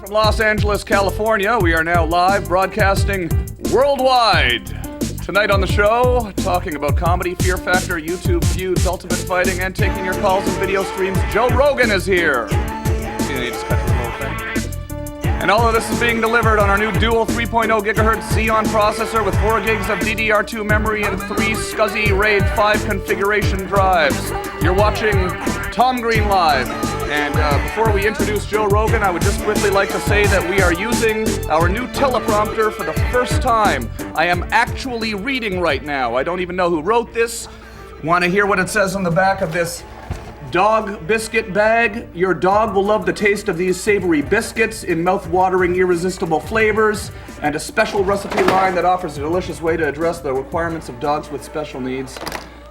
From Los Angeles, California, we are now live broadcasting worldwide. Tonight on the show, talking about comedy, Fear Factor, YouTube, feuds, ultimate fighting, and taking your calls and video streams. Joe Rogan is here. You just cut the whole thing. And all of this is being delivered on our new dual 3.0 gigahertz Xeon processor with 4 gigs of DDR2 memory and 3 SCSI RAID 5 configuration drives. You're watching Tom Green Live. And before we introduce Joe Rogan, I would just quickly like to say that we are using our new teleprompter for the first time. I am actually reading right now. I don't even know who wrote this. Want to hear what it says on the back of this dog biscuit bag? Your dog will love the taste of these savory biscuits in mouth-watering, irresistible flavors, and a special recipe line that offers a delicious way to address the requirements of dogs with special needs.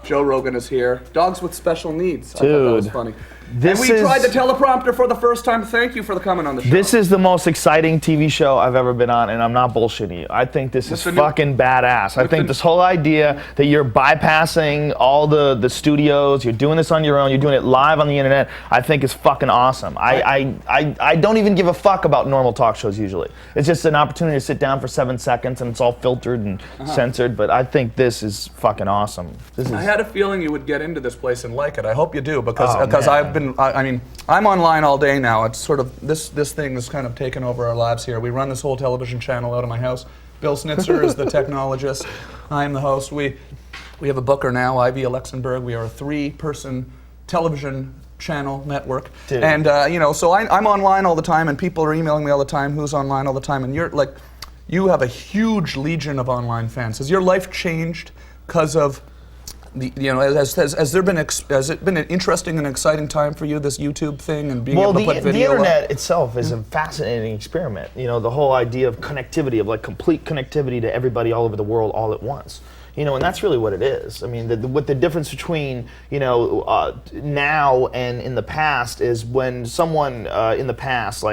Joe Rogan is here. Dogs with special needs. Dude. I thought that was funny. And we tried the teleprompter for the first time. Thank you for coming on the show. This is the most exciting TV show I've ever been on, and I'm not bullshitting you. I think this is fucking badass. I think this whole idea that you're bypassing all the studios, you're doing this on your own, you're doing it live on the internet, I think is fucking awesome. I don't even give a fuck about normal talk shows usually. It's just an opportunity to sit down for 7 seconds, and it's all filtered and censored, but I think this is fucking awesome. I had a feeling you would get into this place and like it. I hope you do, because I'm online all day now. It's sort of, this thing has kind of taken over our lives here. We run this whole television channel out of my house. Bill Snitzer is the technologist. I'm the host. We have a booker now, Ivy Alexenberg. We are a 3-person television channel network. Dude. And, so I'm online all the time, and people are emailing me all the time, who's online all the time, and you have a huge legion of online fans. Has your life changed because of has it been an interesting and exciting time for you, this YouTube thing and being able to put video the internet itself is a fascinating experiment. The whole idea of connectivity, of complete connectivity to everybody all over the world all at once. And that's really what it is. I mean, what the difference between, now and in the past is when someone in the past,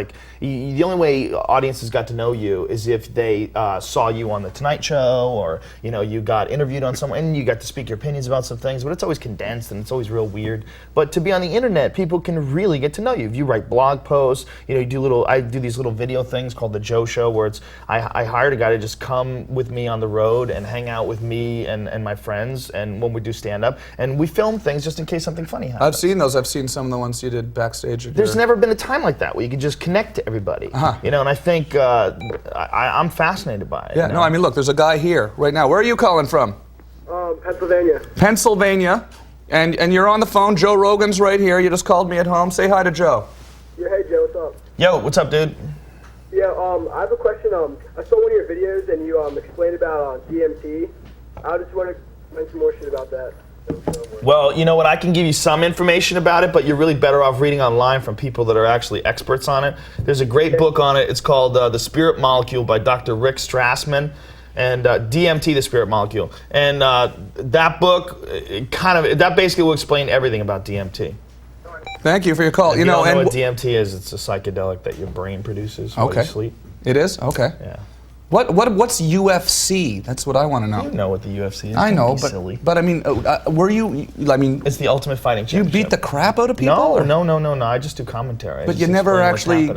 the only way audiences got to know you is if they saw you on The Tonight Show, or, you got interviewed on someone and you got to speak your opinions about some things, but it's always condensed and it's always real weird. But to be on the internet, people can really get to know you. If you write blog posts, I do these little video things called The Joe Show, where I hired a guy to just come with me on the road and hang out with me and my friends, and when we do stand-up, and we film things just in case something funny happens. I've seen those. I've seen some of the ones you did backstage. There's never been a time like that where you could just connect to everybody. And I think I'm fascinated by it. Yeah, no, I mean, look, there's a guy here right now. Where are you calling from? Pennsylvania. Pennsylvania. And you're on the phone. Joe Rogan's right here. You just called me at home. Say hi to Joe. Yeah, hey Joe, what's up? Yo, what's up, dude? Yeah, I have a question. I saw one of your videos and you explained about DMT. I just want to mention more shit about that. Well, you know what? I can give you some information about it, but you're really better off reading online from people that are actually experts on it. There's a great book on it. It's called The Spirit Molecule by Dr. Rick Strassman, and DMT, The Spirit Molecule. And that book, that basically will explain everything about DMT. Thank you for your call. If you don't know what DMT is, it's a psychedelic that your brain produces while you sleep. It is? Okay. Yeah. What's UFC? That's what I want to know. You know what the UFC is. I know, silly. but I mean, were you? I mean, it's the Ultimate Fighting Championship. You beat the crap out of people? No. I just do commentary. But you never actually.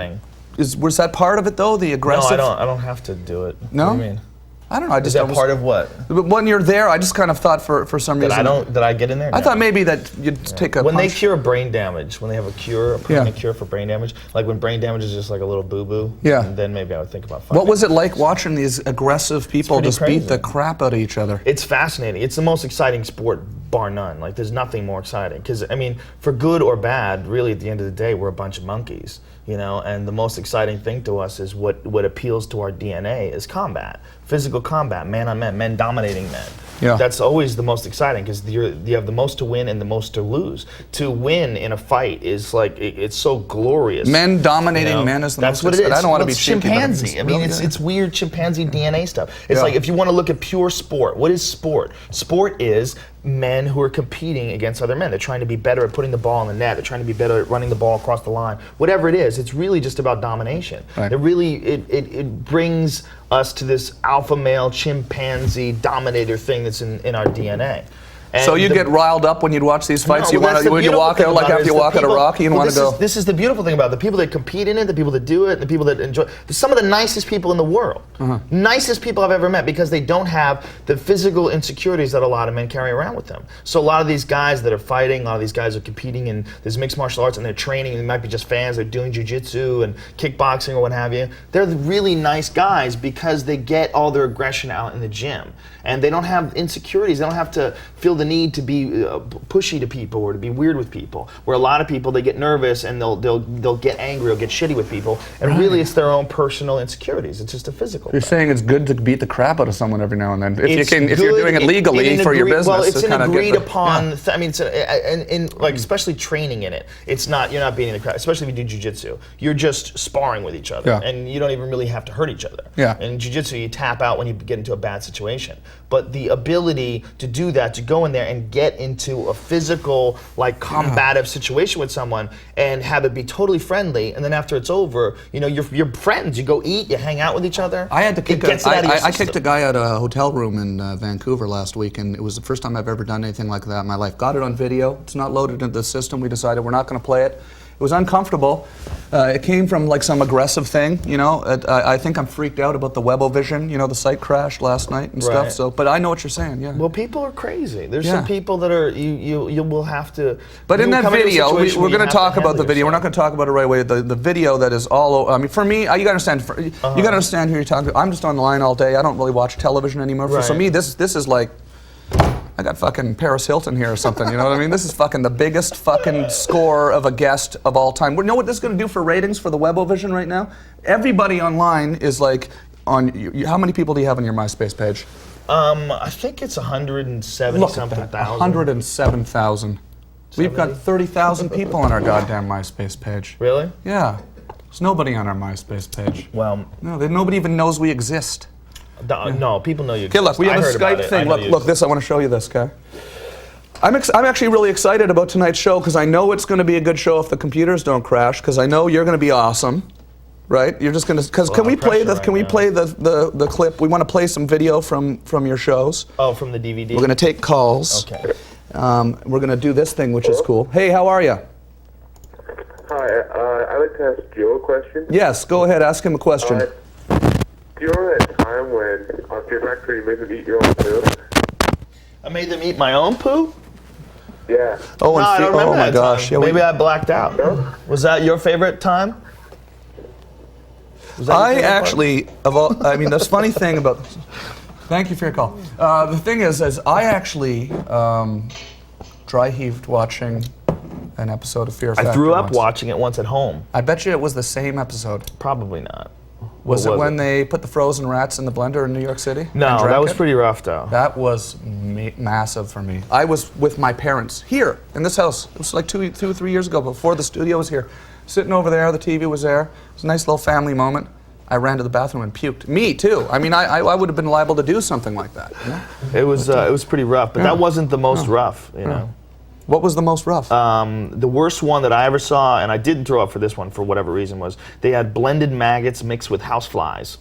Was that part of it though? The aggressive? No, I don't have to do it. No. What do you mean? I don't know. Is that part of what? But when you're there, I just kind of thought for some reason. Did I get in there? I thought maybe that you'd take a. When punch. they cure brain damage, when they have a permanent cure for brain damage, like when brain damage is just like a little boo-boo. Yeah. Then maybe I would think about fighting. What was it like watching these aggressive people just beat the crap out of each other? It's fascinating. It's the most exciting sport, bar none. There's nothing more exciting. Because I mean, for good or bad, really at the end of the day, we're a bunch of monkeys. And the most exciting thing to us is what appeals to our DNA is combat, physical combat, man on man, men dominating men. Yeah. That's always the most exciting because you have the most to win and the most to lose. To win in a fight is it's so glorious. Men dominating men is the most exciting. That's what it is. I don't want to be chimpanzee. I mean, it's weird chimpanzee DNA stuff. It's like if you want to look at pure sport, what is sport? Sport is men who are competing against other men. They're trying to be better at putting the ball in the net. They're trying to be better at running the ball across the line. Whatever it is, it's really just about domination. Right. It brings us to this alpha male chimpanzee dominator thing that's in our DNA. And so you get riled up when you'd watch these fights? No, When you walk out, like after you walk out of Rocky, you want to go? This is the beautiful thing about it. The people that compete in it, the people that do it, the people that enjoy. They're some of the nicest people in the world. Nicest people I've ever met because they don't have the physical insecurities that a lot of men carry around with them. So a lot of these guys that are fighting, a lot of these guys are competing in this mixed martial arts and they're training. They might be just fans. They're doing jiu-jitsu and kickboxing or what have you. They're really nice guys because they get all their aggression out in the gym. And they don't have insecurities. They don't have to feel the need to be pushy to people or to be weird with people. Where a lot of people, they get nervous and they'll get angry or get shitty with people. And really, it's their own personal insecurities. It's just a physical. You're saying it's good to beat the crap out of someone every now and then. If you're doing it legally for your business. Well, it's an agreed upon. I mean, it's like especially training in it. It's not you're not beating the crap. Especially if you do jiu-jitsu, you're just sparring with each other, and you don't even really have to hurt each other. Yeah. In jiu-jitsu, you tap out when you get into a bad situation. But the ability to do that, to go in there and get into a physical, like combative situation with someone and have it be totally friendly, and then after it's over, you know, you're friends. You go eat, you hang out with each other. I had to kick I kicked a guy out of a hotel room in Vancouver last week, and it was the first time I've ever done anything like that in my life. Got it on video. It's not loaded into the system. We decided we're not going to play it. It was uncomfortable. It came from like some aggressive thing, you know. I think I'm freaked out about the Webovision, you know, the site crashed last night and stuff. So, but I know what you're saying, yeah. Well, people are crazy. There's some people that are you will have to. But in that video, we're going to talk about the video. We're not going to talk about it right away. The video that is all over. I mean, for me, you got to understand. You got to understand who you're talking to. I'm just on the line all day. I don't really watch television anymore. So me, this is like. I got fucking Paris Hilton here or something, you know what I mean? This is fucking the biggest fucking score of a guest of all time. You know what this is going to do for ratings for the Webovision right now? Everybody online is like, how many people do you have on your MySpace page? I think it's 170-something thousand. 107,000. We've got 30,000 people on our goddamn MySpace page. Really? Yeah. There's nobody on our MySpace page. Well... No, nobody even knows we exist. No, people know you. Okay, look, we have a Skype thing. Look, this. I want to show you this, okay? I'm actually really excited about tonight's show because I know it's going to be a good show if the computers don't crash. Because I know you're going to be awesome, right? You're just going to. Because can we play the clip? We want to play some video from your shows. Oh, from the DVD. We're going to take calls. Okay. We're going to do this thing, which is cool. Hey, how are you? Hi, I would like to ask Joe a question. Yes, go ahead. Ask him a question. Do you remember that time when on Fear Factory you made them eat your own poo? I made them eat my own poo? Yeah. Oh, no, I don't remember that gosh. time. Yeah, maybe I blacked out. No? Was that your favorite time? I actually, I mean, the funny thing about... Thank you for your call. The thing is I actually dry heaved watching an episode of Fear Factory. I threw up watching it once at home. I bet you it was the same episode. Probably not. Was it when they put the frozen rats in the blender in New York City? No, that was pretty rough though. That was massive for me. I was with my parents here in this house. It was like two or 3 years ago before the studio was here. Sitting over there, the TV was there. It was a nice little family moment. I ran to the bathroom and puked. Me too. I mean, I would have been liable to do something like that. You know? It was pretty rough, but that wasn't the most rough, you know. What was the most rough? The worst one that I ever saw, and I didn't throw up for this one for whatever reason, was they had blended maggots mixed with houseflies.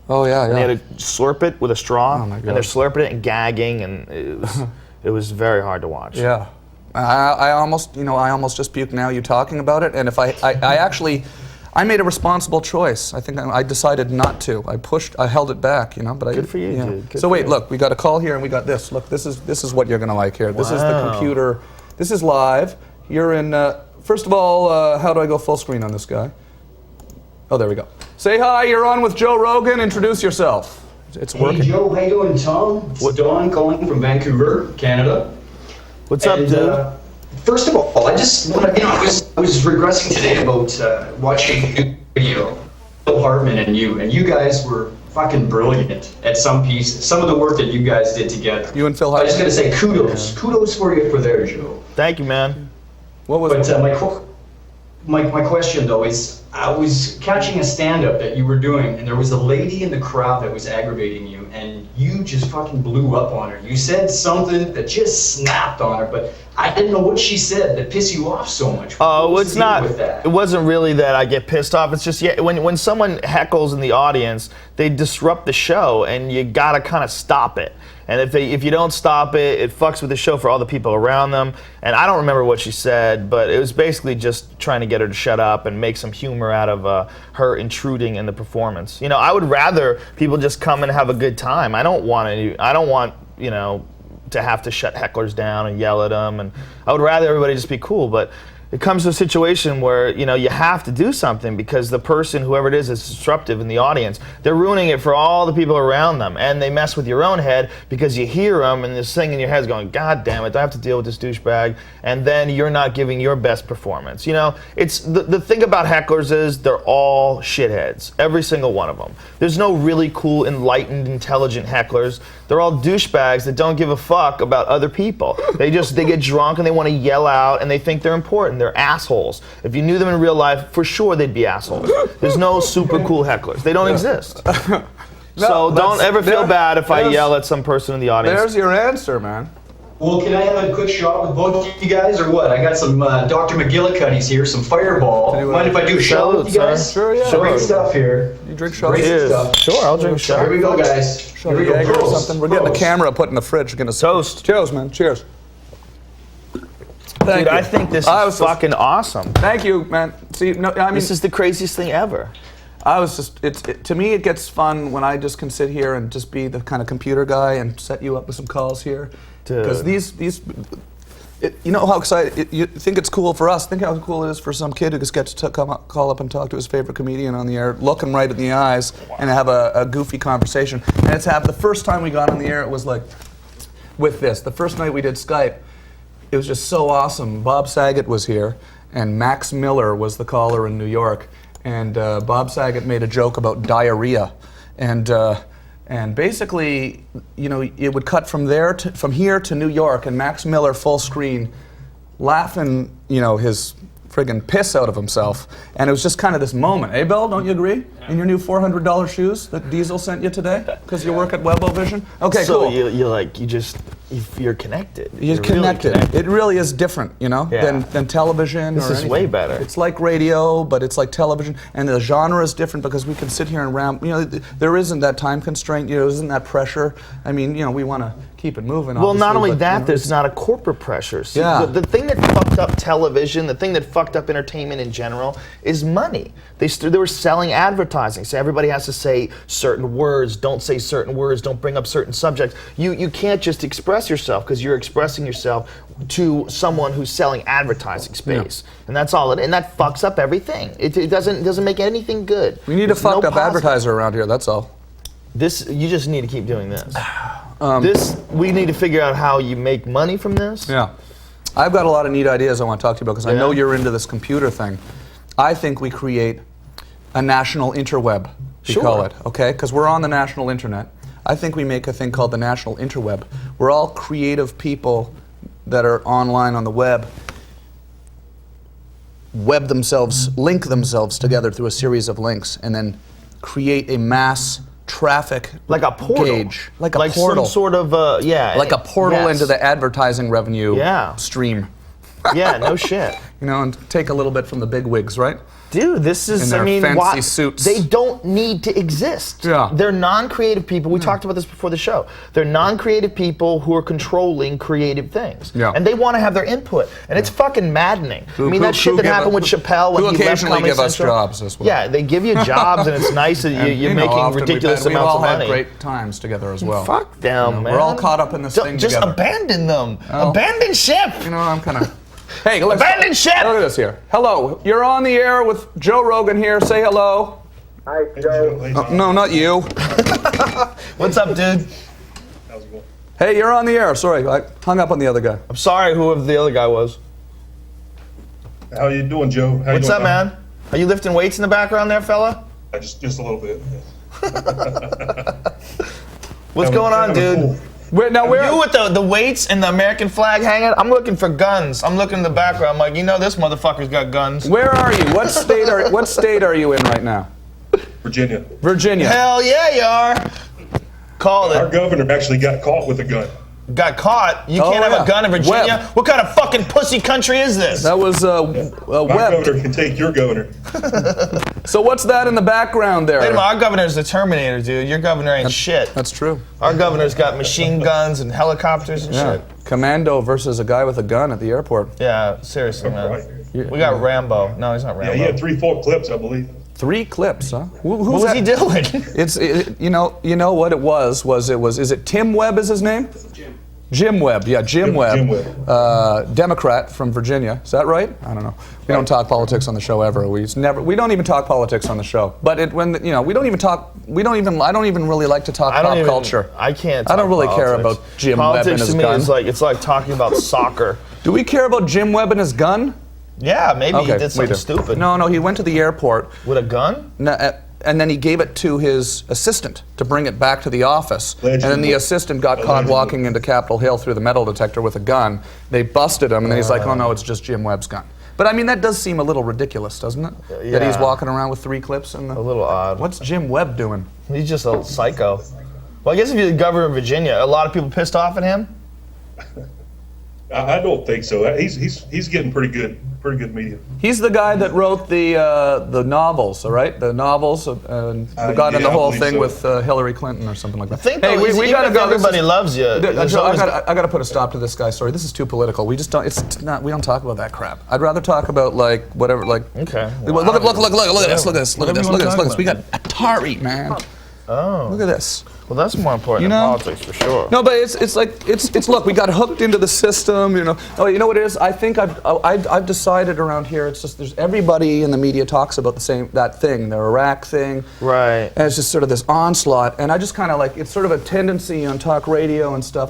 Oh yeah, and they had to slurp it with a straw, and they're slurping it and gagging, and it was very hard to watch. Yeah, I almost just puked now you talking about it, and if I made a responsible choice. I think I decided not to. I held it back, you know. But good for you, dude. Good so wait, look, we got a call here, and we got this. Look, this is what you're gonna like here. This is the computer. This is live. You're in. First of all, how do I go full screen on this guy? Oh, there we go. Say hi. You're on with Joe Rogan. Introduce yourself. It's working. Hey Joe, how you doing, Tom? It's Don calling from Vancouver, Canada. What's up, dude? First of all, I just want to, I was regressing today about watching a video, Phil Hartman and you guys were fucking brilliant at some of the work that you guys did together. You and Phil Hartman? I just got to say kudos for you for there, Joe. Thank you, man. What was? But my question though is, catching a stand-up that you were doing, and there was a lady in the crowd that was aggravating you, and you just fucking blew up on her. You said something that just snapped on her, but I didn't know what she said that pissed you off so much. Oh, it's not. With that? It wasn't really that I get pissed off. It's just when someone heckles in the audience, they disrupt the show, and you gotta kind of stop it. And if you don't stop it, it fucks with the show for all the people around them. And I don't remember what she said, but it was basically just trying to get her to shut up and make some humor out of her intruding in the performance. You know, I would rather people just come and have a good time. I don't want to have to shut hecklers down and yell at them. And I would rather everybody just be cool. But it comes to a situation where, you have to do something because the person, whoever it is disruptive in the audience. They're ruining it for all the people around them, and they mess with your own head because you hear them and this thing in your head is going, God damn it, do I have to deal with this douchebag? And then you're not giving your best performance. It's the thing about hecklers is they're all shitheads, every single one of them. There's no really cool, enlightened, intelligent hecklers. They're all douchebags that don't give a fuck about other people. They get drunk and they want to yell out and they think they're important. They're assholes. If you knew them in real life, for sure they'd be assholes. There's no super cool hecklers. They don't exist. So don't ever feel bad if I yell at some person in the audience. There's your answer, man. Well, can I have a quick shot with both of you guys, or what? I got some Dr. McGillicuddy's here, some Fireball. Mind if I do a shot with you guys? Sure, yeah. Great stuff here. You drink shots? Great stuff. Sure, I'll drink a shot. Here we go, guys. Shot of Jaeger or something. We're getting a camera put in the fridge. We're gonna toast. Cheers, man. Cheers. Dude, I think this is fucking awesome. Thank you, man. See, no, I mean, this is the craziest thing ever. To me, it gets fun when I just can sit here and just be the kind of computer guy and set you up with some calls here. Because you know how excited, you think it's cool for us, think how cool it is for some kid who just gets to call up and talk to his favorite comedian on the air, look him right in the eyes, and have a goofy conversation. And the first time we got on the air, it was like, with this. The first night we did Skype, it was just so awesome. Bob Saget was here, and Max Miller was the caller in New York. And Bob Saget made a joke about diarrhea. And basically, it would cut from here to New York, and Max Miller full screen, laughing, his friggin' piss out of himself. And it was just kind of this moment. Hey, Bill, don't you agree? Yeah. In your new $400 shoes that Diesel sent you today, because you work at Webovision. Okay, so cool. You're connected. You're connected. Really connected. It really is different, than television. This is way better. It's like radio, but it's like television, and the genre is different because we can sit here and ramp. There isn't that time constraint. There isn't that pressure. I mean, we want to keep it moving. Well, not only that, there's not a corporate pressure. See, the thing that fucked up television, the thing that fucked up entertainment in general, is money. They were selling advertising, so everybody has to say certain words. Don't say certain words. Don't bring up certain subjects. You can't just express yourself because you're expressing yourself to someone who's selling advertising space, and that's all it. And that fucks up everything. It doesn't make anything good. We need a fucked up advertiser around here. That's all. You just need to keep doing this. We need to figure out how you make money from this. Yeah. I've got a lot of neat ideas I want to talk to you about because I know you're into this computer thing. I think we create a national interweb, we call it, okay? Because we're on the national internet. I think we make a thing called the national interweb. We're all creative people that are online on the web, link themselves together through a series of links, and then create a mass traffic like a portal gauge, like a portal, some sort of like a portal into the advertising revenue stream. Yeah, no shit. And take a little bit from the big wigs, right? Dude, this is, fancy suits. They don't need to exist. Yeah. They're non-creative people. We talked about this before the show. They're non-creative people who are controlling creative things. Yeah. And they want to have their input. And it's fucking maddening. That shit that happened with Chappelle when he left Comedy give us Central. Jobs as well. Yeah, they give you jobs and it's nice that you're making ridiculous amounts of money. We've all had great times together as well. Fuck them, man. We're all caught up in this thing just together. Just abandon them. Abandon ship. I'm kind of... Hey, let's abandon ship! Look at this here. Hello, you're on the air with Joe Rogan here. Say hello. Hi, Joe. No, not you. What's up, dude? How's it going? Hey, you're on the air. Sorry, I hung up on the other guy. I'm sorry, whoever the other guy was. How you doing, Joe? What's up, man? Are you lifting weights in the background there, fella? Just a little bit. What's going on, dude? Where You with the weights and the American flag hanging? I'm looking for guns. I'm looking in the background. I'm like, this motherfucker's got guns. Where are you? What state are you in right now? Virginia. Virginia. Hell yeah, you are. Called Our it. governor actually got caught with a gun. Got caught? You can't have a gun in Virginia? Webb. What kind of fucking pussy country is this? That was My Webb. governor can take your governor. So what's that in the background there? Wait a minute, our governor's the Terminator, dude. Your governor ain't shit. That's true. Our governor's got machine guns and helicopters and Yeah. shit. Commando versus a guy with a gun at the airport. Yeah, seriously, man. Right. We got Rambo. No, he's not Yeah, Rambo. he had 3 full clips, I believe. 3 clips, huh? What was he doing? You know what it was? Is it Tim Webb is his name? Jim Webb, yeah, Jim Webb, Jim Webb. Democrat from Virginia. Is that right? I don't know. We don't talk politics on the show ever. We don't even talk politics on the show. But I don't even really like to talk pop culture. I can't. I don't talk really care politics. about Jim Politics Webb and his to me gun. is it's like talking about soccer. Do we care about Jim Webb and his gun? Yeah, maybe he did we something do. stupid. No, he went to the airport. With a gun? And then he gave it to his assistant to bring it back to the office. And then the assistant got caught walking into Capitol Hill through the metal detector with a gun. They busted him, and then he's like, oh no, it's just Jim Webb's gun. But I mean, that does seem a little ridiculous, doesn't it? Yeah. That he's walking around with 3 clips and A little odd. What's Jim Webb doing? He's just a psycho. Well, I guess if you're the governor of Virginia, a lot of people pissed off at him. I don't think so. He's getting pretty good media. He's the guy that wrote the novels, all right? The novels, and got in the yeah, I whole believe thing so. with Hillary Clinton or something like that. I think hey, we even gotta if go. everybody loves you. there's Joe, always- I gotta put a stop to this guy's story. This is too political. We just don't. It's not. We don't talk about that crap. I'd rather talk about whatever. Okay. Look at this. Look at this. Look at Whatever this. you Look at wanna this. talk Look at this. We got about. Atari, man. Oh. Look at this. Well, that's more important You than know? politics for sure. No, but it's look, we got hooked into the system, Oh, you know what it is? I think I've decided around here. It's just there's everybody in the media talks about that thing, the Iraq thing, Right. and it's just sort of this onslaught, and I just kind of it's sort of a tendency on talk radio and stuff.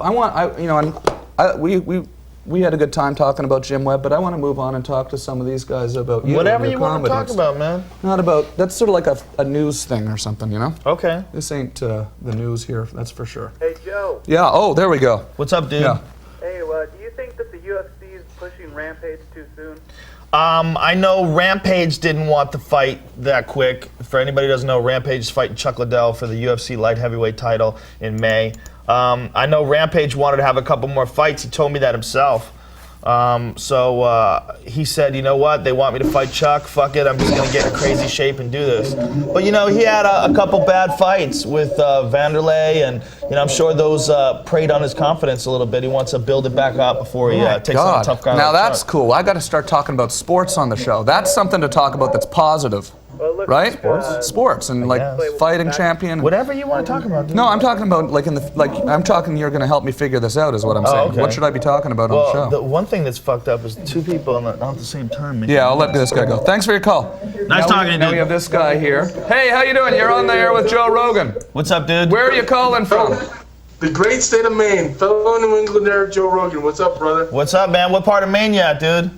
We had a good time talking about Jim Webb, but I want to move on and talk to some of these guys about Whatever and you your want to talk comedies. about, man. Not about. That's sort of like a news thing or something, Okay. This ain't the news here, that's for sure. Hey, Joe. Yeah. Oh, there we go. What's up, dude? Yeah. Hey, do you think that the UFC is pushing Rampage too soon? I know Rampage didn't want the fight that quick. For anybody who doesn't know, Rampage is fighting Chuck Liddell for the UFC light heavyweight title in May. I know Rampage wanted to have a couple more fights. He told me that himself. So he said, you know what, they want me to fight Chuck, fuck it, I'm just going to get in crazy shape and do this. But he had a couple bad fights with Vanderlei, and I'm sure those preyed on his confidence a little bit. He wants to build it back up before he takes on a tough guy. Now like that's Chuck. cool. I got to start talking about sports on the show. That's something to talk about that's positive. Look, Right? Sports and guess. fighting champion. Whatever you want to talk about, dude. No, I'm talking about I'm talking you're going to help me figure this out is what I'm saying. okay. What should I be talking about on the Well, show? the one thing that's fucked up is 2 people on at the same time. Yeah, I'll let this guy go. Thanks for your call. Nice talking to you, Now dude. we have this guy here. Hey, how you doing? You're on the air with Joe Rogan. What's up, dude? Where are you calling from? The great state of Maine, fellow New Englander Joe Rogan. What's up, brother? What's up, man? What part of Maine you at, dude?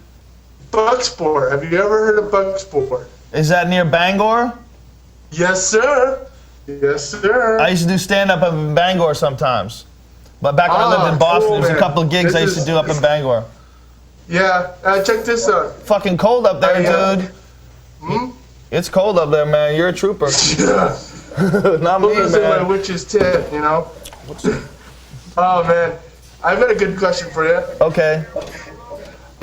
Bucksport. Have you ever heard of Bucksport? Is that near Bangor? Yes, sir. Yes, sir. I used to do stand-up up in Bangor sometimes. But back when I lived in Boston, cool, there's a man. couple of gigs I This used to is- do up in Bangor. Yeah, check this out. Fucking cold up there, Yeah. dude. It's cold up there, man. You're a trooper. Yeah. Not me, Booze in my man. witch's tit, Oh, man. I've got a good question for you. Okay.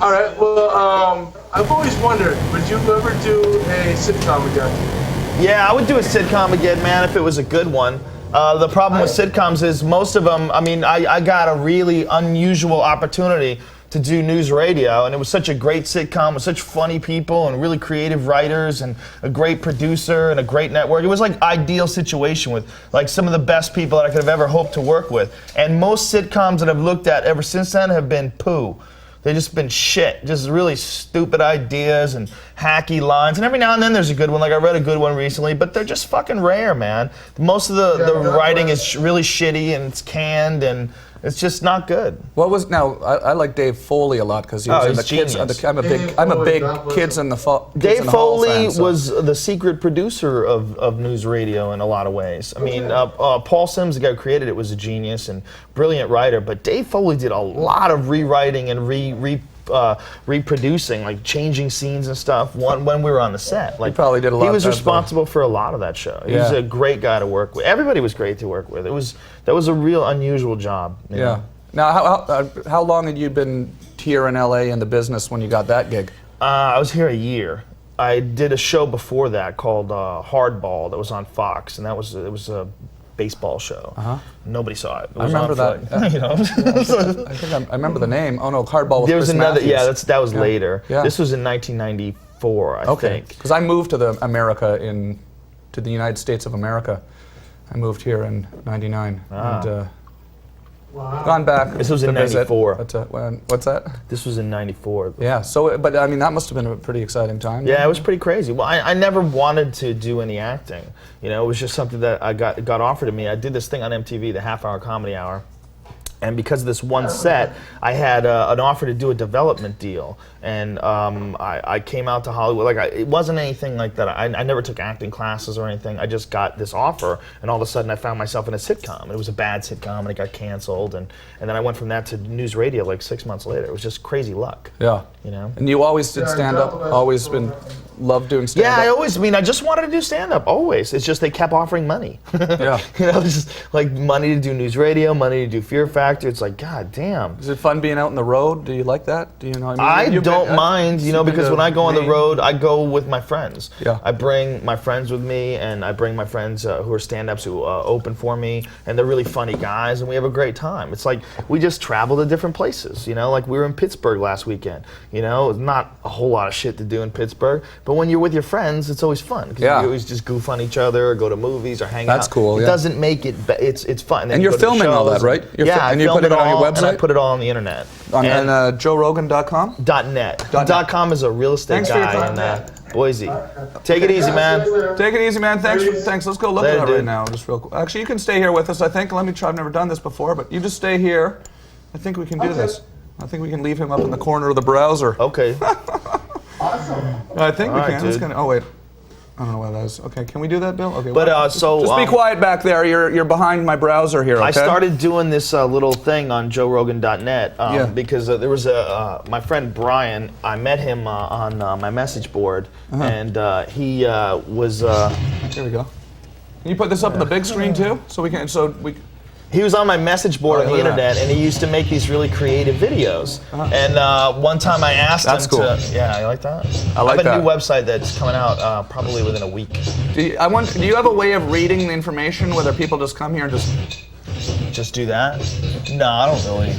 All right, well, I've always wondered, would you ever do a sitcom again? Yeah, I would do a sitcom again, man, if it was a good one. The problem with sitcoms is most of them, I got a really unusual opportunity to do news radio, and it was such a great sitcom with such funny people and really creative writers and a great producer and a great network. It was like ideal situation with like some of the best people that I could have ever hoped to work with. And most sitcoms that I've looked at ever since then have been poo. They've just been shit, just really stupid ideas and hacky lines. And every now and then there's a good one, like I read a good one recently, but they're just fucking rare, man. Most of the writing is really shitty and it's canned and It's just not good. What was now? I like Dave Foley a lot because he was in the he's kids. genius. I'm a big kids in the Hall Dave Foley fan, so. was the secret producer of news radio in a lot of ways. I mean, Paul Sims, the guy who created it, was a genius and brilliant writer, but Dave Foley did a lot of rewriting and reproducing, like changing scenes and stuff when we were on the set. Like, he probably did a lot. He was of that, responsible for a lot of that show. He was a great guy to work with. Everybody was great to work with. That was a real unusual job. You know? Now, how long had you been here in LA in the business when you got that gig? I was here a year. I did a show before that called Hardball that was on Fox, and it was a baseball show. Nobody saw it. It was I remember on that. for, like, you know. I think I remember the name. Oh no, Hardball with There was Chris another. Matthews. Yeah, that was later. Yeah. This was in 1994, I think. Because I moved to to the United States of America. I moved here in '99 and gone back. This was in to visit, '94. but, what's that? This was in '94. Yeah. So, but I mean, that must have been a pretty exciting time. Yeah, it was pretty crazy. Well, I never wanted to do any acting. You know, it was just something that I got offered to me. I did this thing on MTV, the half-hour comedy hour. And because of this one set, I had an offer to do a development deal. And I came out to Hollywood. It wasn't anything like that. I never took acting classes or anything. I just got this offer, and all of a sudden I found myself in a sitcom. It was a bad sitcom, and it got canceled. And then I went from that to news radio like 6 months later. It was just crazy luck. Yeah. You know? And you always did stand-up? Always loved doing stand-up? Yeah, I just wanted to do stand-up, always. It's just they kept offering money. Yeah. You know, it's just like money to do news radio, money to do Fear Factor. It's like, God damn. Is it fun being out on the road? Do you like that? Do you know? I don't mind, you know, because when I go on the road, I go with my friends. Yeah. I bring my friends with me, and I bring my friends who are stand-ups who open for me, and they're really funny guys, and we have a great time. It's like we just travel to different places, you know, like we were in Pittsburgh last weekend. You know, not a whole lot of shit to do in Pittsburgh, but when you're with your friends, it's always fun because you always just goof on each other, or go to movies, or hang out. That's cool. It Yeah. doesn't make it. And fun. And you're filming all that, right? And you put it on your website. And I put it all on the internet. On JoeRogan.com. .net. .com is a real estate Thanks for your guy time. in Boise. Take it easy, man. Take it easy, man. Thanks. Let's go look Later, at it right dude. now, just real quick. Actually, you can stay here with us. I think. Let me try. I've never done this before, but you just stay here. I think we can do this. I think we can leave him up in the corner of the browser. Okay. I think we All right, can. dude. Oh wait. I don't know what that is. Okay, can we do that, Bill? Okay. But just be quiet back there. You're behind my browser here. Okay? I started doing this little thing on JoeRogan.net because there was my friend Brian. I met him on my message board, and he was. Here we go. Can you put this up on the big screen too, so we can? He was on my message board on the internet, and he used to make these really creative videos. And one time I asked him to... Yeah, you like that? I like that. I have a new website that's coming out probably within a week. Do you have a way of reading the information, whether people just come here and Just do that? No, I don't really.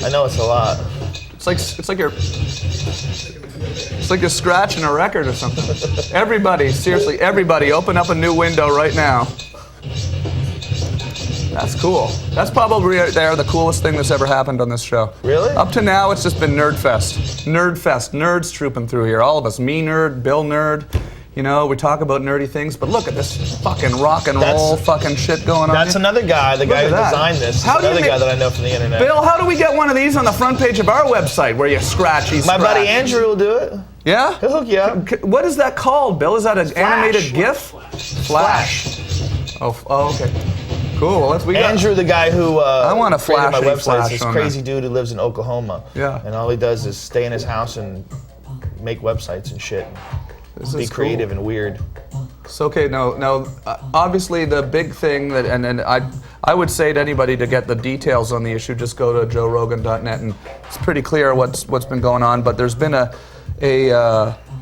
I know it's a lot. It's like you're scratching a record or something. Everybody, seriously, everybody, open up a new window right now. That's cool. That's probably right there the coolest thing that's ever happened on this show. Really? Up to now, it's just been Nerd Fest. Nerd Fest. Nerds trooping through here. All of us. Me nerd, Bill nerd. You know, we talk about nerdy things, but look at this fucking rock and roll fucking shit going on. That's another guy, the guy who designed this. Another guy that I know from the internet. Bill, how do we get one of these on the front page of our website where you scratchy My buddy Andrew will do it. Yeah? He'll hook you up. What is that called, Bill? Is that an animated GIF? Flash. Oh, okay. Cool. Well, Andrew, the guy who I want to created my website, flash this on crazy dude who lives in Oklahoma. Yeah. And all he does is stay in his house and make websites and shit. Be creative and weird. So okay, now, obviously the big thing that, and I would say to anybody to get the details on the issue, just go to JoeRogan.net, and it's pretty clear what's been going on. But there's been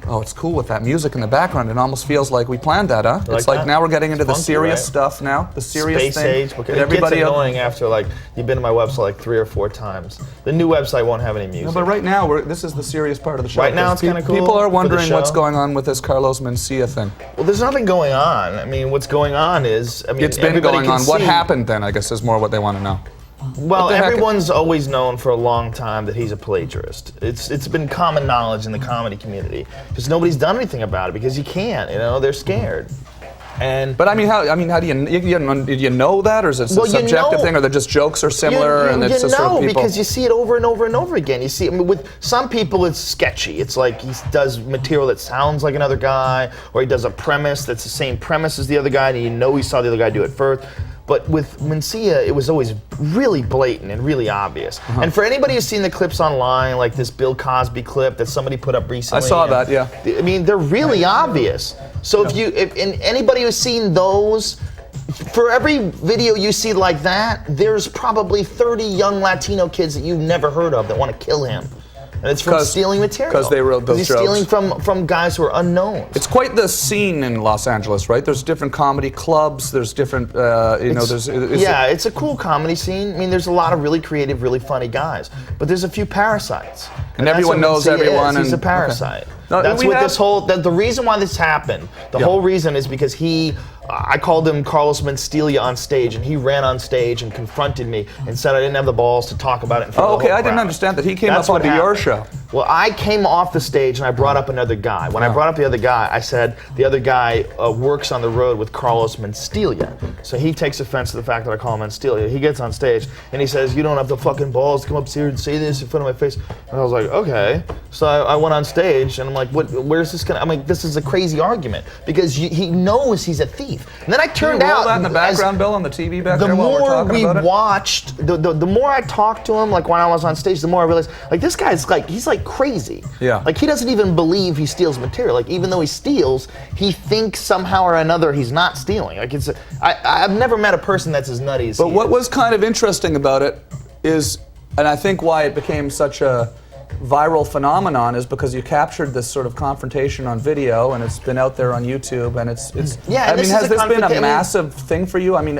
oh, it's cool with that music in the background. It almost feels like we planned that, huh? It's like now we're getting into the serious stuff now. The serious Space thing. age. Because it gets annoying after you've been to my website like 3 or 4 times. The new website won't have any music. No, but right now this is the serious part of the show. Right now it's kind of cool. People are wondering what's going on with this Carlos Mencia thing. Well, there's nothing going on. I mean, what's going on is it's been going on. What happened then? I guess is more what they want to know. Well, everyone's always known for a long time that he's a plagiarist. It's been common knowledge in the comedy community because nobody's done anything about it because you can't. You know, they're scared. But I mean, how do did you know that, or is it a subjective thing, or they're just jokes are similar, and it's just sort of people? Because you see it over and over and over again. You see, I mean, with some people, it's sketchy. It's like he does material that sounds like another guy, or he does a premise that's the same premise as the other guy, and you know he saw the other guy do it first. But with Mencia, it was always really blatant and really obvious. And for anybody who's seen the clips online, like this Bill Cosby clip that somebody put up recently, I saw that. Yeah. I mean, they're really obvious. So if anybody who's seen those, for every video you see like that, there's probably 30 young Latino kids that you've never heard of that want to kill him. And it's from stealing material. Because they wrote those jokes. He's stealing from guys who are unknown. It's quite the scene in Los Angeles, right? There's different comedy clubs. There's different, it's a cool comedy scene. I mean, there's a lot of really creative, really funny guys. But there's a few parasites. And everyone knows everyone. He's a parasite. Okay. No, that's what this whole. The reason why this happened. The whole reason is because I called him Carlos Mencia on stage, and he ran on stage and confronted me and said I didn't have the balls to talk about it in front of the whole I didn't understand that. He came up onto your show. Well, I came off the stage and I brought up another guy. When I brought up the other guy, I said the other guy works on the road with Carlos Mencia. So he takes offense to the fact that I call him Mencia. He gets on stage and he says, "You don't have the fucking balls to come up here and say this in front of my face." And I was like, okay. So I went on stage and I'm like, where's this gonna? I'm like, this is a crazy argument because he knows he's a thief. And then I turned out that in the background, Bill, on the TV back there while we're talking about it. The more we watched, the more I talked to him, like when I was on stage, the more I realized, like this guy's like he's like crazy. Yeah. Like he doesn't even believe he steals material. Like even though he steals, he thinks somehow or another he's not stealing. Like I've never met a person that's as nutty as he is. But what was kind of interesting about it is, and I think why it became such a viral phenomenon is because you captured this sort of confrontation on video, and it's been out there on YouTube, and it's. Yeah. I mean, has this been a massive thing for you? I mean,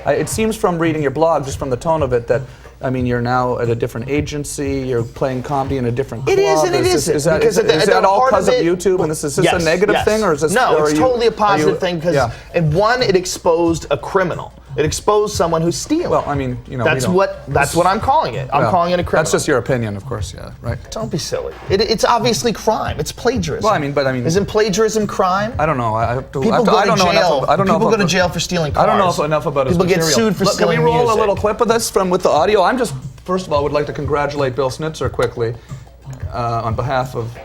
it seems from reading your blog, just from the tone of it, that. I mean, you're now at a different agency. You're playing comedy in a different club. It is and it isn't. Is that all because of YouTube? And is this a negative thing, or is this? No, it's totally a positive thing because, and one, it exposed a criminal. It exposed someone who's stealing. Well, I mean, that's what I'm calling it. I'm calling it a criminal. That's just your opinion, of course. Yeah, right. Don't be silly. It's obviously crime. It's plagiarism. Well, I mean, isn't plagiarism crime? I don't know. People go to jail. People go to jail for stealing cars. I don't know enough about his material. People get sued for stealing music. Can we roll a little clip of this with the audio? I'm just, first of all, would like to congratulate Bill Snitzer quickly on behalf of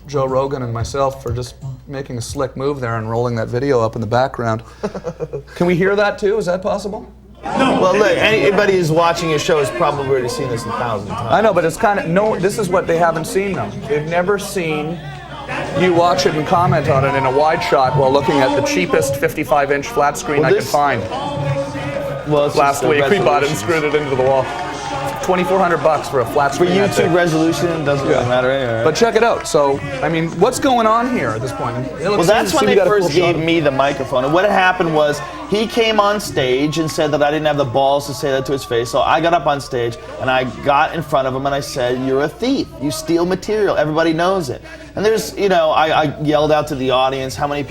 Joe Rogan and myself for just making a slick move there and rolling that video up in the background. Can we hear that too? Is that possible? No. Well, look, anybody who's watching your show has probably already seen this 1,000 times. I know, but it's kind of, this is what they haven't seen though. They've never seen you watch it and comment on it in a wide shot while looking at the cheapest 55-inch flat screen I could find. Well, last week we bought it and screwed it into the wall. $2,400 for a flat screen. For YouTube resolution, doesn't really matter anyway. But check it out. So, I mean, what's going on here at this point? Well, that's when they first gave me the microphone. And what had happened was he came on stage and said that I didn't have the balls to say that to his face. So I got up on stage and I got in front of him and I said, "You're a thief. You steal material. Everybody knows it." And there's, I yelled out to the audience, how many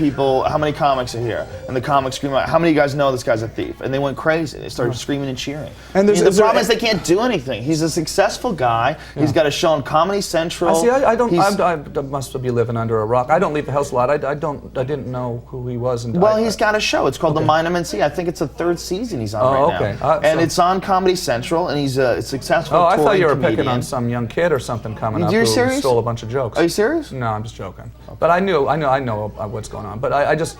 comics are here? And the comics screamed out, "How many of you guys know this guy's a thief?" And they went crazy. They started screaming and cheering. And the problem is they can't do anything. He's a successful guy. Yeah. He's got a show on Comedy Central. I must be living under a rock. I don't leave the house a lot. I didn't know who he was. He's got a show. It's called The Mind of Mencia. I think it's the 3rd season he's on now. And it's on Comedy Central, and he's a successful touring I thought you were comedian. picking on some young kid or something coming up who stole a bunch of jokes. Are you serious? No, I'm just joking. Okay. But I know what's going on. But I don't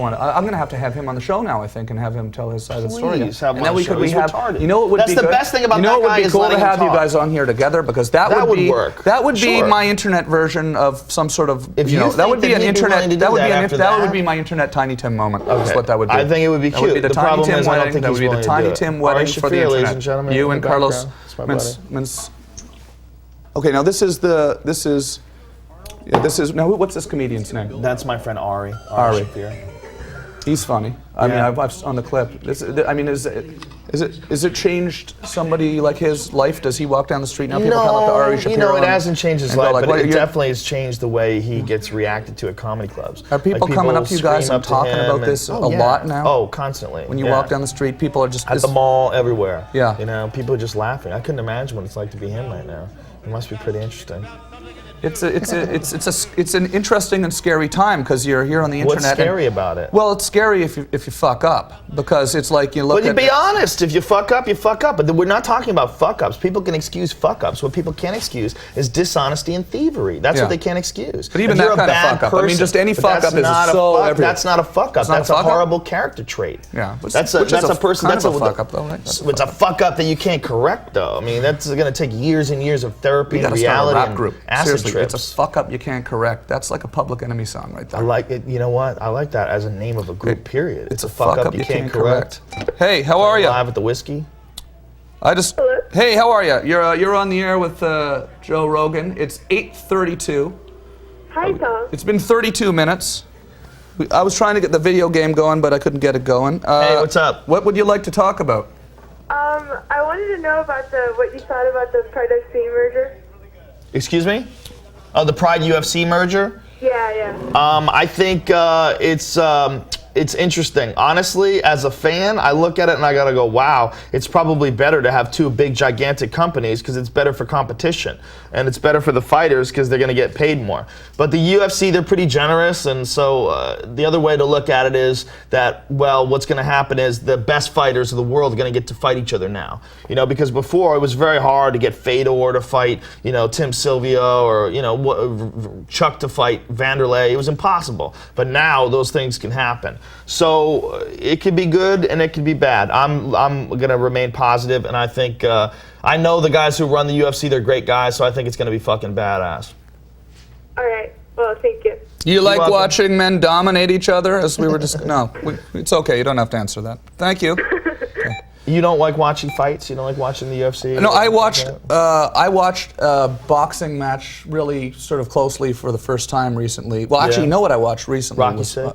want to. I'm going to have him on the show now, I think, and have him tell his side of the story. Please have him on the show. He's retarded. You know what would That's be the good? best thing about that guy is letting him talk. You know what would be cool to have you guys on here together, because that would work. That would be my internet version of some sort of. That would be an internet. That would be my internet Tiny Tim moment. That's what that would be. I think it would be cute. That would be the Tiny Tim wedding. That would be the Tiny Tim wedding for the internet. You and Carlos Mencia. Okay, now this is now what's this comedian's name? That's my friend Ari. Ari. He's funny. I mean, I've on the clip. Is it changed somebody like his life? Does he walk down the street now? People come up to Ari Shapiro. It hasn't changed his life, but it definitely has changed the way he gets reacted to at comedy clubs. Are people coming up to you guys and talking about this a lot now? Oh, constantly. When you walk down the street, people are just at the mall, everywhere. Yeah. People are just laughing. I couldn't imagine what it's like to be him right now. It must be pretty interesting. It's an interesting and scary time because you're here on the internet. What's scary about it? Well, it's scary if you fuck up because it's like you look. But be honest. If you fuck up, you fuck up. But we're not talking about fuck ups. People can excuse fuck ups. What people can't excuse is dishonesty and thievery. That's what they can't excuse. But even that kind of fuck up. I mean, just any fuck up is so everywhere. That's not a fuck up. That's a horrible character trait. Yeah. That's a person. That's a fuck up, though, right? It's a fuck up that you can't correct, though. I mean, that's going to take years and years of therapy and reality and acid Seriously, trips. it's a fuck up you can't correct. That's like a Public Enemy song right there. I like it. You know what? I like that as a name of a group. Period. It's a fuck up you can't correct. Hey, how are you? Live at the whiskey. Hey, how are you? You're on the air with Joe Rogan. It's 8:32. Hi, Tom. It's been 32 minutes. I was trying to get the video game going, but I couldn't get it going. Hey, what's up? What would you like to talk about? I wanted to know about what you thought about the Pride UFC merger. Excuse me? Oh, the Pride UFC merger? Yeah. I think it's interesting. Honestly, as a fan, I look at it and I gotta go, wow, it's probably better to have two big, gigantic companies because it's better for competition. And it's better for the fighters because they're gonna get paid more. But the UFC, they're pretty generous, and so the other way to look at it is that, well, what's gonna happen is the best fighters of the world are gonna get to fight each other now. You know, because before it was very hard to get Fedor to fight, you know, Tim Sylvia or, you know, Chuck to fight Vanderlei. It was impossible. But now those things can happen. So it could be good and it could be bad. I'm gonna remain positive, and I think I know the guys who run the UFC. They're great guys, so I think it's gonna be fucking badass. All right. Well, thank you. You like watching men dominate each other? As we were just it's okay. You don't have to answer that. Thank you. You don't like watching fights? You don't like watching the UFC? No, I watched a boxing match really sort of closely for the first time recently. Well, actually, you know what I watched recently? Rocky VI?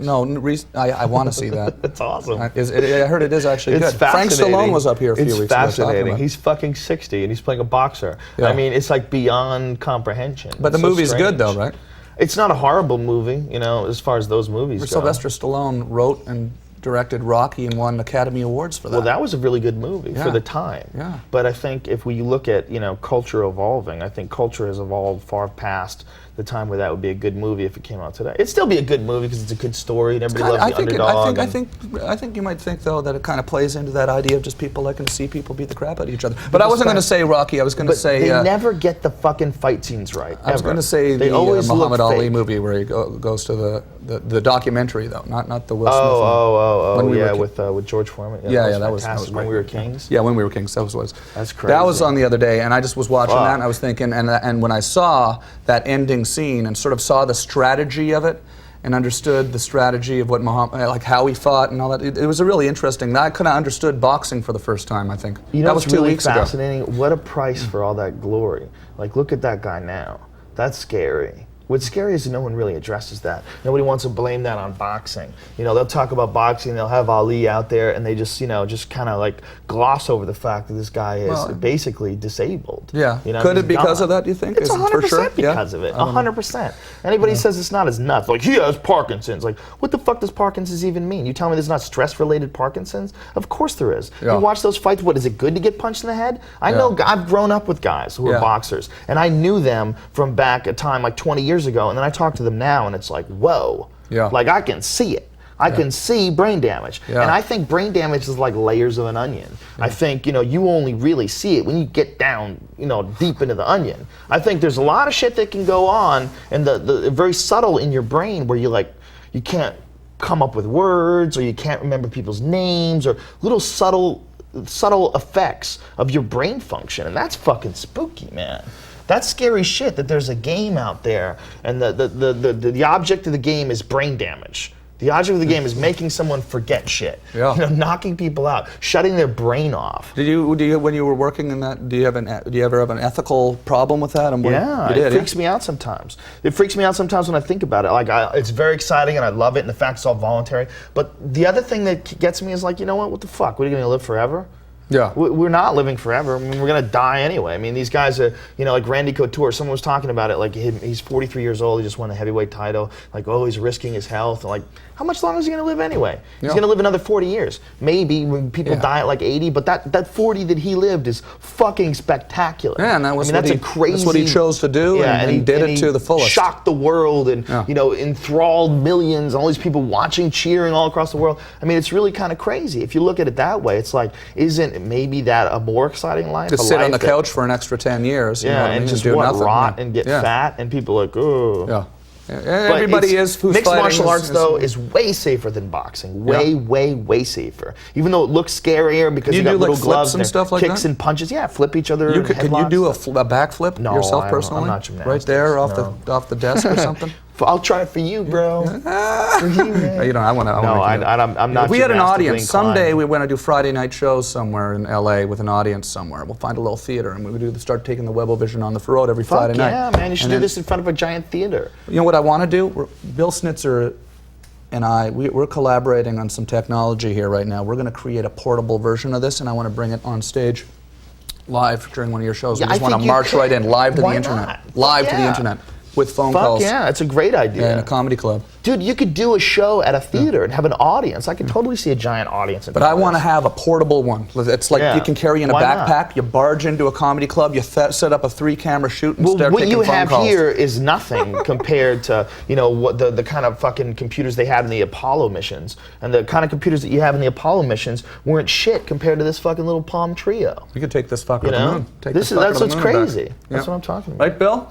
I want to see that. It's awesome. I heard it is actually it's good. Frank Stallone was up here a few weeks ago. It's fascinating. He's fucking 60 and he's playing a boxer. Yeah. I mean, it's like beyond comprehension. But the movie's good though, right? It's not a horrible movie, you know, as far as those movies go. Sylvester Stallone wrote and directed Rocky and won Academy Awards for that. Well, that was a really good movie for the time. Yeah. But I think if we look at, you know, culture evolving, I think culture has evolved far past the time where that would be a good movie if it came out today. It'd still be a good movie because it's a good story and everybody loves the underdog. I think you might think though that it kind of plays into that idea of just people liking to see people beat the crap out of each other. But I wasn't going to say Rocky. I was going to say they never get the fucking fight scenes right. I was going to say the Muhammad Ali movie where he goes to the documentary though, not the Will Smith one. With George Foreman. Yeah, that was When We Were Kings. Yeah, When We Were Kings. That was. That's crazy. That was on the other day, and I just was watching that, and I was thinking, and when I saw that ending scene and sort of saw the strategy of it, and understood the strategy of what Muhammad, like how he fought and all that, it was a really interesting. I kind of understood boxing for the first time. I think that was 2 really weeks ago. Fascinating. What a price for all that glory. Like, look at that guy now. That's scary. What's scary is no one really addresses that. Nobody wants to blame that on boxing. You know, they'll talk about boxing, they'll have Ali out there, and they just, you know, just kind of like gloss over the fact that this guy is basically disabled. Yeah. You know, Could it be because of that, do you think? It's 100% because of it. 100%. Anybody says it's not as nuts, like, he has Parkinson's. Like, what the fuck does Parkinson's even mean? You tell me there's not stress-related Parkinson's? Of course there is. Yeah. You watch those fights, what, is it good to get punched in the head? I know, I've grown up with guys who are boxers, and I knew them from back a time like 20 years ago, and then I talk to them now, and it's like, whoa. Yeah. Like, I can see it. I can see brain damage. Yeah. And I think brain damage is like layers of an onion. I think, you know, you only really see it when you get down, you know, deep into the onion. I think there's a lot of shit that can go on, and the very subtle in your brain where you can't come up with words, or you can't remember people's names, or little subtle effects of your brain function, and that's fucking spooky, man. That's scary shit, that there's a game out there, and the object of the game is brain damage. The object of the game is making someone forget shit. Yeah. You know, knocking people out, shutting their brain off. Did you when you were working in that? Do you ever have an ethical problem with that? It freaks me out sometimes. It freaks me out sometimes when I think about it. Like, it's very exciting and I love it, and the fact it's all voluntary. But the other thing that gets me is like, you know what the fuck? What, are you gonna live forever? Yeah. We're not living forever. I mean, we're gonna die anyway. I mean, these guys are, you know, like Randy Couture. Someone was talking about it. Like he's 43 years old. He just won a heavyweight title. Like, oh, he's risking his health. And like, how much longer is he gonna live anyway? He's gonna live another 40 years. Maybe when people die at like 80, but that 40 that he lived is fucking spectacular. Yeah, and that was that's what he chose to do, and he did it to the fullest. Shocked the world and you know, enthralled millions. All these people watching, cheering all across the world. I mean, it's really kind of crazy if you look at it that way. It's like, isn't maybe that a more exciting life? To sit on the couch for an extra 10 years. You know what I mean? Just do nothing. Rot and get fat, and people are like, oh. Yeah. Everybody is who's mixed fighting martial arts though is way safer than boxing. Way safer. Even though it looks scarier because you got little gloves and stuff like kicks that? and punches. Yeah, flip each other. Can you do a backflip yourself personally? I'm not gymnastics. Right there off the desk or something. I'll try it for you, bro. For you, man. You know, I'm not. If we had an audience. inclined. Someday we want to do Friday night shows somewhere in LA with an audience somewhere. We'll find a little theater and we'll start taking the Webovision on the road every Friday night. Yeah, man, you should do this in front of a giant theater. You know what I want to do? Bill Snitzer and I, we're collaborating on some technology here right now. We're going to create a portable version of this, and I want to bring it on stage live during one of your shows. Yeah, we just want to march right in, live to the internet. Not? Live to the internet. With phone calls. Yeah, it's a great idea. In a comedy club. Dude, you could do a show at a theater and have an audience. I could totally see a giant audience. But I want to have a portable one. It's like you can carry in a backpack, you barge into a comedy club, you set up a 3-camera shoot and start taking phone calls. What you have here is nothing compared to, you know, what the kind of fucking computers they had in the Apollo missions. And the kind of computers that you have in the Apollo missions weren't shit compared to this fucking little Palm Trio. You could take this fucker to the moon. That's what's crazy. That's what I'm talking about. Right, Bill?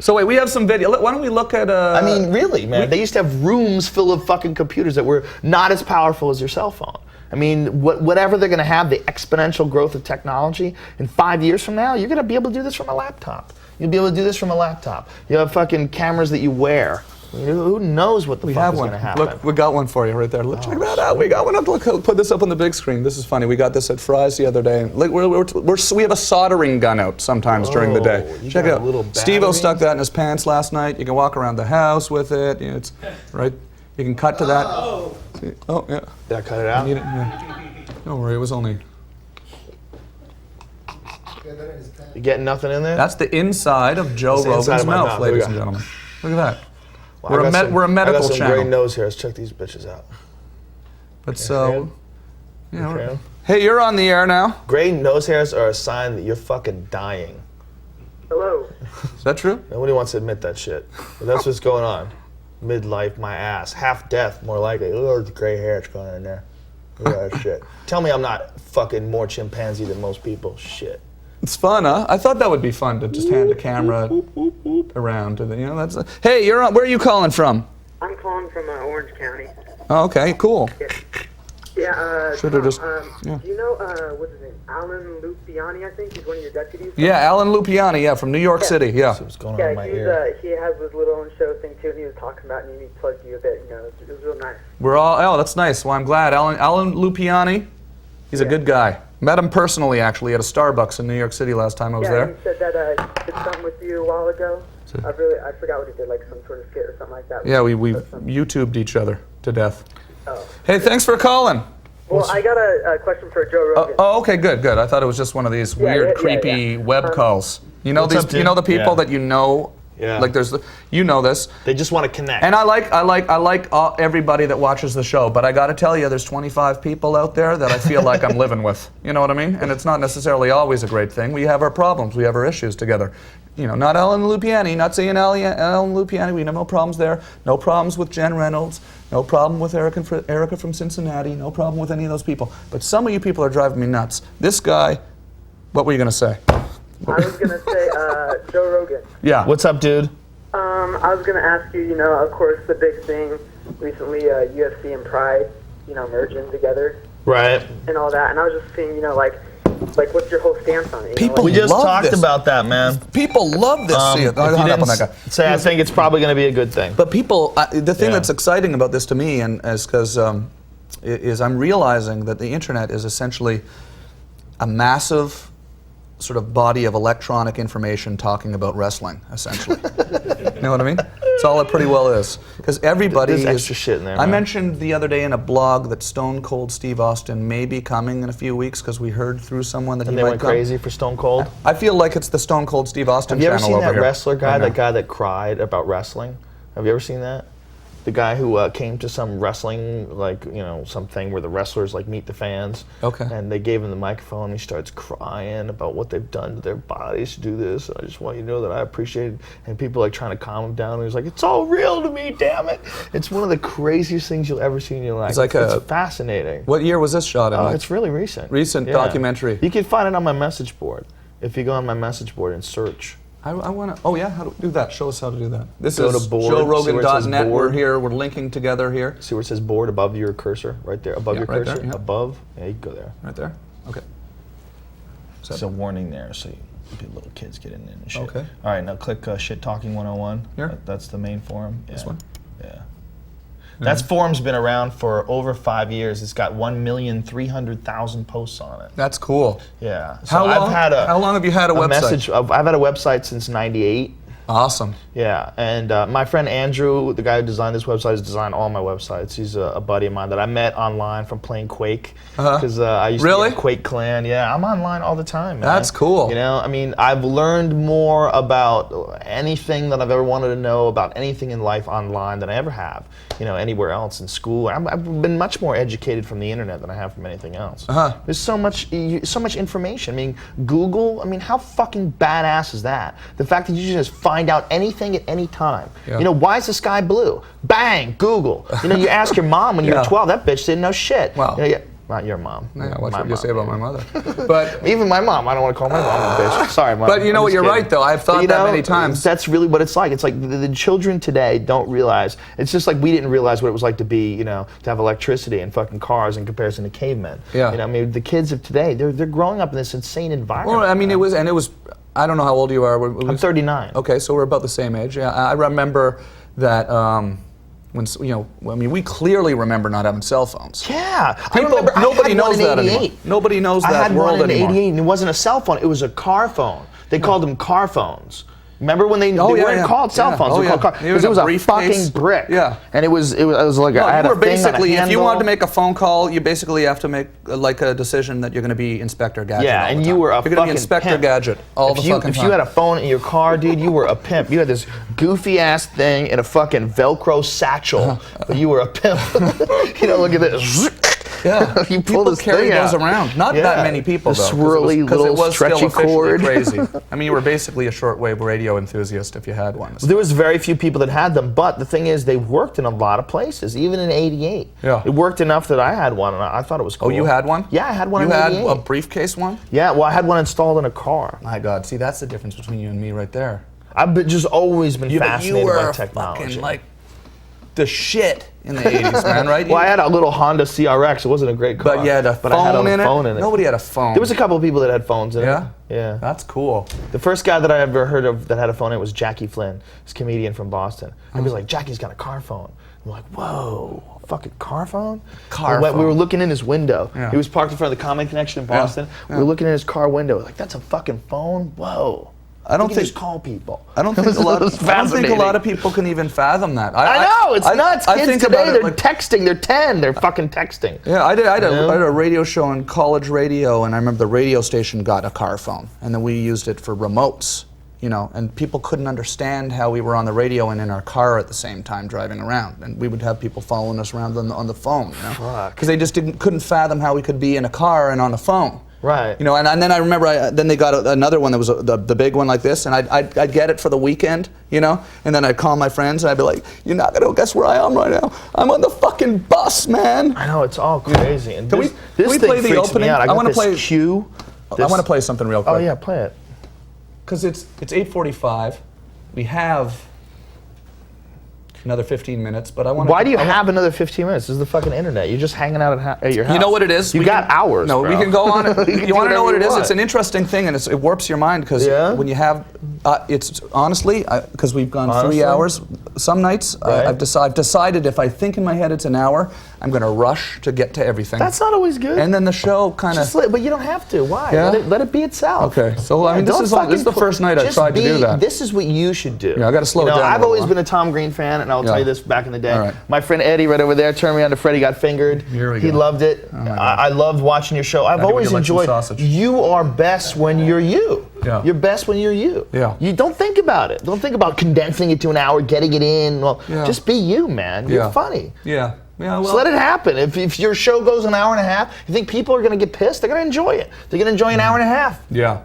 So wait, we have some video. Why don't we look at? I mean, really, man. They used to have rooms full of fucking computers that were not as powerful as your cell phone. I mean, whatever they're going to have, the exponential growth of technology, in 5 years from now, you're going to be able to do this from a laptop. You'll be able to do this from a laptop. You have fucking cameras that you wear. Who knows what the fuck is going to happen? Look, we got one for you right there. Look, check that out. We got one up. Look, put this up on the big screen. This is funny. We got this at Fry's the other day. Look, we have a soldering gun out sometimes during the day. Check it out. Steve-O stuck that in his pants last night. You can walk around the house with it. You know, it's right. You can cut to that. Oh, yeah. Did I cut it out? Don't worry, it was only. You getting nothing in there? That's the inside of Joe Rogan's mouth, ladies and gentlemen. Look at that. Well, we're a medical I got some channel. gray nose hairs. Check these bitches out. But so, you know, hey, you're on the air now. Gray nose hairs are a sign that you're fucking dying. Hello. Is that true? Nobody wants to admit that shit. But that's what's going on. Midlife, my ass. Half death, more likely. Oh, there's gray hair going on in there. Look at that shit. Tell me I'm not fucking more chimpanzee than most people. Shit. It's fun, huh? I thought that would be fun to just hand a camera around to the, you know, that's. Hey, you're on. Where are you calling from? I'm calling from Orange County. Oh, okay, cool. Yeah. Should have just. Do you know what's his name? Alan Lupiani, I think he's one of your deputies. Yeah, Alan Lupiani. Yeah, from New York City. Yeah. What's going on in my ear? He has his little own show thing too, and he was talking about it, and he plugged you a bit. You know, it was real nice. We're all. Oh, that's nice. Well, I'm glad. Alan Lupiani. He's a good guy. Met him personally, actually, at a Starbucks in New York City last time I was there. Yeah, he said that he did something with you a while ago. I forgot what he did, like some sort of skit or something like that. Yeah, we YouTubed each other to death. Oh. Hey, thanks for calling. Well, I got a question for Joe Rogan. Oh, okay, good. I thought it was just one of these weird, creepy web calls. You know these? You know the people that you know. Yeah. Like you know this. They just want to connect. And I like everybody that watches the show, but I got to tell you, there's 25 people out there that I feel like I'm living with. You know what I mean? And it's not necessarily always a great thing. We have our problems. We have our issues together. You know, not Alan Lupiani, not saying Alan Lupiani. We have no problems there. No problems with Jen Reynolds. No problem with Erica from Cincinnati. No problem with any of those people. But some of you people are driving me nuts. This guy, what were you going to say? I was going to say Joe Rogan. Yeah. What's up, dude? I was going to ask you, you know, of course, the big thing recently, UFC and Pride, you know, merging together. Right. And all that. And I was just seeing, you know, like what's your whole stance on it? People we just talked this. About that, man. People love this. I think it's probably going to be a good thing. But people, the thing that's exciting about this to me, and because is I'm realizing that the internet is essentially a massive sort of body of electronic information talking about wrestling, essentially. You know what I mean? That's all it pretty well is. Because everybody There's is extra shit in there, I man. mentioned the other day in a blog that Stone Cold Steve Austin may be coming in a few weeks because we heard through someone that And he they might went come. crazy for Stone Cold. I feel like it's the Stone Cold Steve Austin Have you ever channel seen over that here. wrestler guy, Right that now. guy that cried about wrestling? Have you ever seen that? The guy who came to some wrestling, like, you know, something where the wrestlers like meet the fans. Okay. And they gave him the microphone and he starts crying about what they've done to their bodies to do this. I just want you to know that I appreciate it. And people like trying to calm him down. And he's like, it's all real to me, damn it. It's one of the craziest things you'll ever see in your life. It's like it's fascinating. What year was this shot in? Oh, like? it's really recent. Recent Yeah. documentary. You can find it on my message board. If you go on my message board and search. I want to. Oh yeah, how do we do that? Show us how to do that. This Go is to board, see where it says JoeRogan.net. We're board. here. We're linking together here. See where it says board above your cursor? Right there. Above Yeah, your right cursor? there, yeah. Above? Yeah, you can go there. Right there. Okay. There's a warning there, so little kids get in there and shit. Okay. All right, now click Shit Talking 101. Here? That's the main forum. This Yeah. one? Yeah. That forum's been around for over 5 years. It's got 1,300,000 posts on it. That's cool. Yeah. How long? How long have you had a website? I've had a website since '98. Awesome. Yeah, and my friend Andrew, the guy who designed this website, has designed all my websites. He's a buddy of mine that I met online from playing Quake. Because I used to be in Quake Clan. Yeah, I'm online all the time, man. That's cool. You know, I mean, I've learned more about anything that I've ever wanted to know about anything in life online than I ever have, you know, anywhere else in school. I've been much more educated from the internet than I have from anything else. There's so much information. I mean, Google, I mean, how fucking badass is that? The fact that you can just find out anything at any time. Yeah. You know, why is the sky blue? Bang, Google. You know, you ask your mom when you were 12, that bitch didn't know shit. Well, you know, not your mom. Yeah, watch My what you mom, say about yeah. my mother. But even my mom, I don't want to call my mom a bitch. Sorry, mom. But you know I'm what? just You're kidding. right, though. I've thought You that know, many times. That's really what it's like. It's like the children today don't realize. It's just like we didn't realize what it was like to be, you know, to have electricity and fucking cars in comparison to cavemen. Yeah. You know, I mean, the kids of today, they're growing up in this insane environment. Well, I mean, it was. I don't know how old you are. I'm 39. Okay, so we're about the same age. Yeah, I remember that when I mean, we clearly remember not having cell phones. Yeah, Nobody knows that anymore. Nobody knows that I had world one in anymore. '88, and it wasn't a cell phone; it was a car phone. They called them car phones. Remember when they weren't called cell phones? They were called car. Because it was a fucking brick. Yeah, and it was like no, I had you a were thing on a basically, if you handle. wanted to make a phone call, you basically have to make like a decision that you're going to be Inspector Gadget. Yeah, all the and time. you were a You're going to fucking be Inspector pimp. Gadget all the fucking If time. you had a phone in your car, dude, you were a pimp. You had this goofy ass thing in a fucking Velcro satchel, but you were a pimp. You know, look at this. Yeah, you pull people this carry thing those out. around. Not that many people, the though. swirly Because little it was still stretchy officially cord. crazy. I mean, you were basically a shortwave radio enthusiast if you had one. There was very few people that had them, but the thing is, they worked in a lot of places, even in '88. Yeah. It worked enough that I had one, and I thought it was cool. Oh, you had one? Yeah, I had one You in had '88. a briefcase one? Yeah, well, I had one installed in a car. My God, see, that's the difference between you and me right there. I've just always been But fascinated you were by technology. fucking like the shit in the 80s, man, right? Well, I had a little Honda CRX. It wasn't a great car. But you had a but I had phone a in it? phone in it. Nobody had a phone. There was a couple of people that had phones in Yeah? it. Yeah. That's cool. The first guy that I ever heard of that had a phone in it was Jackie Flynn, this comedian from Boston. I was like, Jackie's got a car phone. I'm like, whoa, a fucking car phone? Car We phone. were looking in his window. Yeah. He was parked in front of the Comedy Connection in Boston. Yeah. We were looking in his car window. Like, that's a fucking phone? Whoa. I don't You can think just call people. I don't think It was fascinating. a lot of people can even fathom that. I know, it's nuts. I Kids think today, about it they're like, texting. They're 10. They're fucking texting. yeah, I had know? a radio show on college radio, and I remember the radio station got a car phone, and then we used it for remotes, you know, and people couldn't understand how we were on the radio and in our car at the same time driving around, and we would have people following us around on the phone, you know, Fuck. because they just couldn't fathom how we could be in a car and on a phone. Right. You know, and then I remember then they got another one that was the big one like this, and I'd get it for the weekend, you know, and then I'd call my friends and I'd be like, "You're not gonna guess where I am right now? I'm on the fucking bus, man." I know, it's all crazy. And Can this we thing play the freaks opening? Me out. I I got wanna this play- cue. I want to play something real quick. Oh yeah, play it. Because it's 8:45. We have another 15 minutes, but I want. Why do you have another 15 minutes? This is the fucking internet. You're just hanging out at your house. You know what it is? You We got can- hours. No, bro. we can go on. You can You do want to know whatever what it you is? want. It's an interesting thing, and it warps your mind because Yeah? when you have, it's honestly, because we've gone Honestly? 3 hours. Some nights Right. I've decided if I think in my head it's an hour, I'm going to rush to get to everything. That's not always good. And then the show kind of. But you don't have to. Why? Yeah? Let it be itself. Okay. So I mean, this is the first night I tried to do that. This is what you should do. Yeah, I got to slow it down. I've always been a Tom Green fan, and I'll tell you this back in the day. All right. My friend Eddie right over there turned me on to Freddie Got Fingered. Here we He go. loved it. Oh my God. I loved watching your show. I've always enjoyed. You are best when you're you. Yeah. You're best when you're you. Yeah. You don't think about it. Don't think about condensing it to an hour, getting it in. Well, just be you, man. You're funny. Yeah. Yeah, well, so let it happen. If your show goes an hour and a half, you think people are going to get pissed? They're going to enjoy it. They're going to enjoy an hour and a half. Yeah.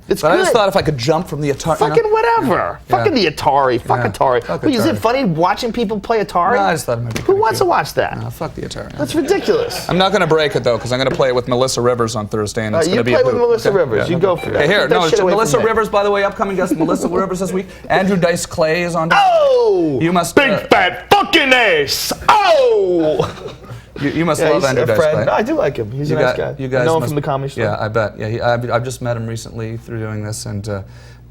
It's but good. I just thought if I could jump from the Atari. Fucking whatever. Fucking the Atari. Fuck Atari. Fuck Is Atari. it funny watching people play Atari? No, I just thought it might be Who wants to watch that? No, fuck the Atari. That's ridiculous. I'm not going to break it though, because I'm going to play it with Melissa Rivers on Thursday, and it's going to be. You play with Melissa Rivers. Yeah. You go for that. Okay, here, Keep that shit away from Melissa me. Rivers, by the way, upcoming guest Melissa Rivers this week. Andrew Dice Clay is on. Oh! You must. Big fat fucking ace! Oh! You must love Andrew Dice Clay. No, I do like him. He's a nice guy. You guys I know him from the Comedy Store. Yeah, I bet. Yeah, I've just met him recently through doing this, and.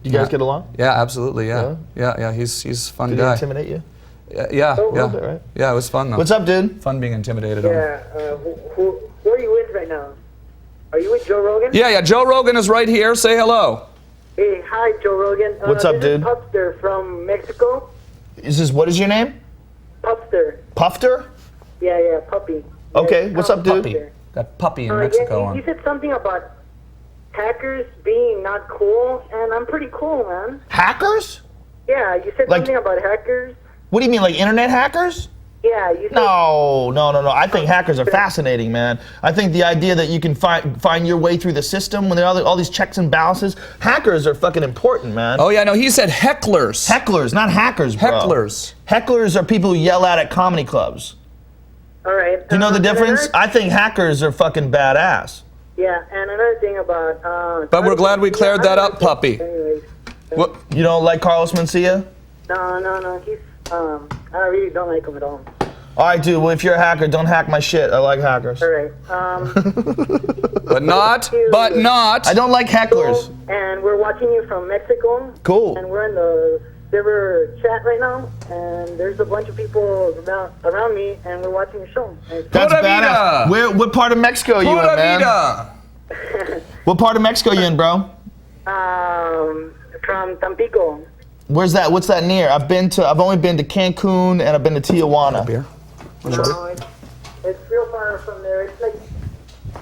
You guys get along? Yeah, absolutely. Yeah, yeah. He's a fun Did guy. he intimidate you? Yeah. A little bit, right? Yeah, it was fun though. What's up, dude? Fun being intimidated. Yeah, who are you with right now? Are you with Joe Rogan? Yeah. Joe Rogan is right here. Say hello. Hey, hi, Joe Rogan. What's up, this dude? Is Pupster from Mexico. What is your name? Pupster. Pufter? Yeah, puppy. Okay, what's up, dude? Puppy. That puppy in Mexico. You said something about hackers being not cool, and I'm pretty cool, man. Hackers? Yeah, you said something about hackers. What do you mean, like internet hackers? Yeah, you said... No. I think hackers are fascinating, man. I think the idea that you can find your way through the system when there are all these checks and balances, hackers are fucking important, man. Oh yeah, no, he said hecklers. Hecklers, not hackers, bro. Hecklers. Hecklers are people who yell at comedy clubs. All right. Do you know the difference? I think hackers are fucking badass. Yeah, and another thing about... But we're glad we cleared that up, puppy. Anyways. What? You don't like Carlos Mencia? No, he's... I really don't like him at all. All right, dude. Well, if you're a hacker, don't hack my shit. I like hackers. All right. But not. I don't like hecklers. And we're watching you from Mexico. Cool. And we're in the server chat right now, and there's a bunch of people around me, and we're watching your show. That's badass. What part of Mexico are you in, man? What part of Mexico are you in, bro? From Tampico. Where's that? What's that near? I've only been to Cancun and I've been to Tijuana. Beer? No, it's real far from there. It's like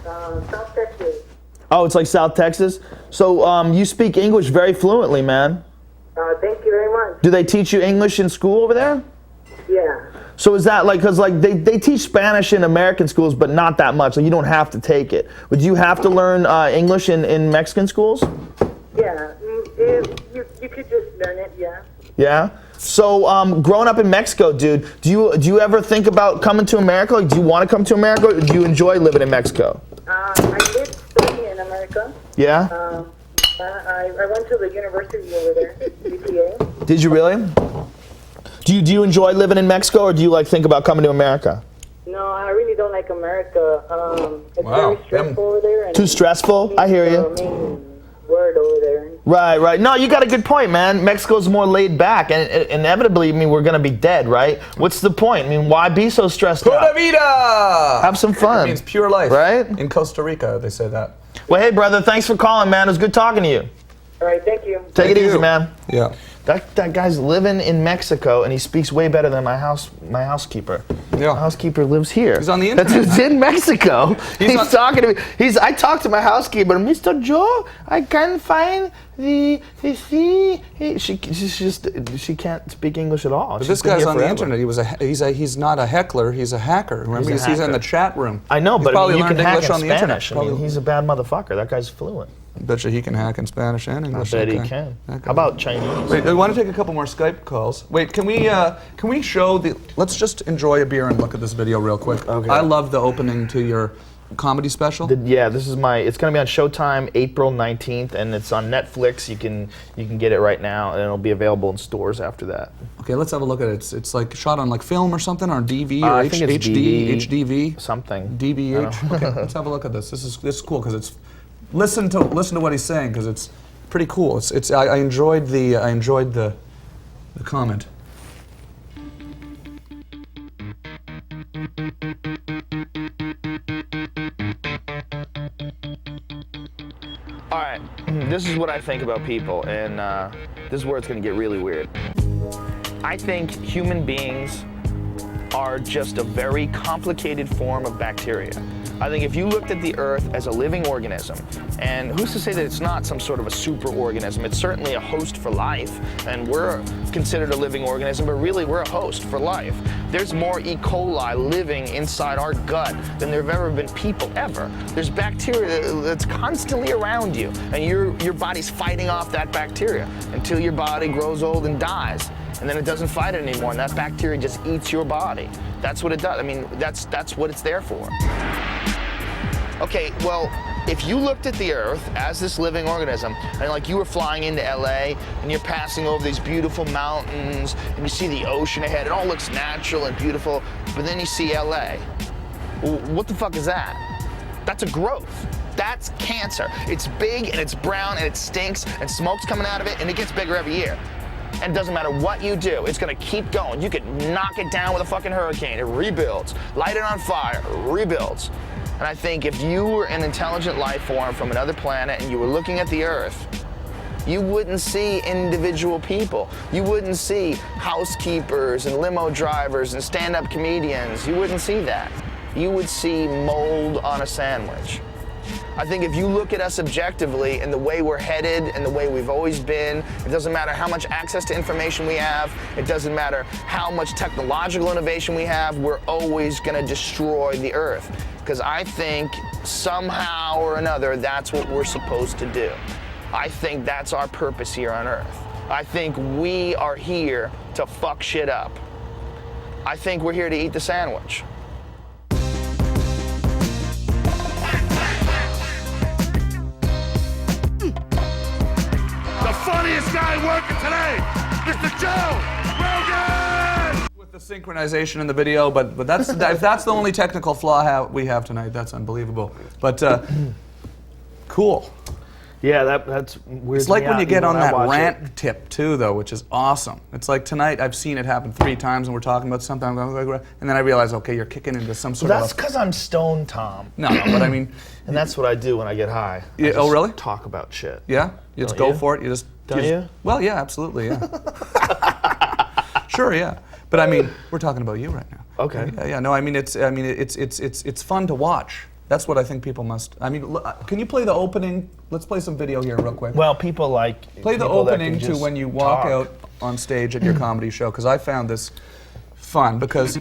South Texas. Oh, it's like South Texas? So you speak English very fluently, man. Thank you very much. Do they teach you English in school over there? Yeah. So is that because they teach Spanish in American schools, but not that much. Like you don't have to take it. Would you have to learn English in Mexican schools? Yeah. You could just learn it, yeah. Yeah? So growing up in Mexico, dude, do you ever think about coming to America? Like, do you want to come to America, or do you enjoy living in Mexico? I did study in America. Yeah? I went to the university over there, UTA. Did you really? Do you enjoy living in Mexico, or do you think about coming to America? No, I really don't like America. It's very stressful over there. And too stressful? I hear you. The main word over there. Right. No, you got a good point, man. Mexico's more laid back, and inevitably, we're gonna be dead, right? What's the point? Why be so stressed out? Pura vida! Have some fun. It means pure life. Right? In Costa Rica, they say that. Well, hey, brother, thanks for calling, man. It was good talking to you. All right, thank you. Take it easy, man. Yeah. That guy's living in Mexico, and he speaks way better than my housekeeper. Yeah. My housekeeper lives here. He's on the internet. He's in Mexico. He's talking to me. I talked to my housekeeper, Mr. Joe. I can't find the she can't speak English at all. But this guy's on the internet. He's not a heckler. He's a hacker. Remember, he's in the chat room. I know, He's but probably you can learned hack English in on the internet. Spanish. He's a bad motherfucker. That guy's fluent. I bet you he can hack in Spanish and English. I bet he can. How about Chinese? Wait, I want to take a couple more Skype calls. Wait, can we show the? Let's just enjoy a beer and look at this video real quick. Okay. I love the opening to your comedy special. This is it's gonna be on Showtime April 19th, and it's on Netflix. You can get it right now, and it'll be available in stores after that. Okay, let's have a look at it. It's like shot on film or something, or DV or I think it's HD, HDV, something. DBH. Okay, let's have a look at this. This is cool because it's listen to what he's saying because it's pretty cool. I enjoyed the comment. All right, this is what I think about people, and this is where it's gonna get really weird. I think human beings are just a very complicated form of bacteria. I think if you looked at the Earth as a living organism, and who's to say that it's not some sort of a super organism? It's certainly a host for life, and we're considered a living organism, but really we're a host for life. There's more E. coli living inside our gut than there have ever been people ever. There's bacteria that's constantly around you, and your body's fighting off that bacteria until your body grows old and dies. And then it doesn't fight it anymore, and that bacteria just eats your body. That's what it does. I mean, that's what it's there for. Okay, well, if you looked at the Earth as this living organism, and like you were flying into LA, and you're passing over these beautiful mountains, and you see the ocean ahead, it all looks natural and beautiful, but then you see LA. Well, what the fuck is that? That's a growth. That's cancer. It's big, and it's brown, and it stinks, and smoke's coming out of it, and it gets bigger every year. And it doesn't matter what you do, it's gonna keep going. You could knock it down with a fucking hurricane, it rebuilds. Light it on fire, it rebuilds. And I think if you were an intelligent life form from another planet and you were looking at the Earth, you wouldn't see individual people. You wouldn't see housekeepers and limo drivers and stand-up comedians. You wouldn't see that. You would see mold on a sandwich. I think if you look at us objectively and the way we're headed and the way we've always been, it doesn't matter how much access to information we have, it doesn't matter how much technological innovation we have, we're always gonna destroy the Earth. Because I think somehow or another, that's what we're supposed to do. I think that's our purpose here on Earth. I think we are here to fuck shit up. I think we're here to eat the sandwich. Funniest guy working today, Mr. Joe Rogan! With the synchronization in the video, but that's if that's the only technical flaw we have tonight, that's unbelievable. But cool. Yeah, that's weird. It's like when you get on that rant tip too, though, which is awesome. It's like tonight I've seen it happen 3 times, and we're talking about something, and then I realize, okay, you're kicking into some sort of. That's because I'm stoned, Tom. No, but I mean. And that's what I do when I get high. Yeah, oh, really? Talk about shit. Yeah, you just go for it. You just. Don't you? Well, yeah, absolutely, yeah. Sure, yeah. But I mean, we're talking about you right now. Okay. Yeah. No, I mean, it's fun to watch. That's what I think people must. I mean, can you play the opening? Let's play some video here real quick. Well, people like play the opening to when you walk out on stage at your comedy show, because I found this fun because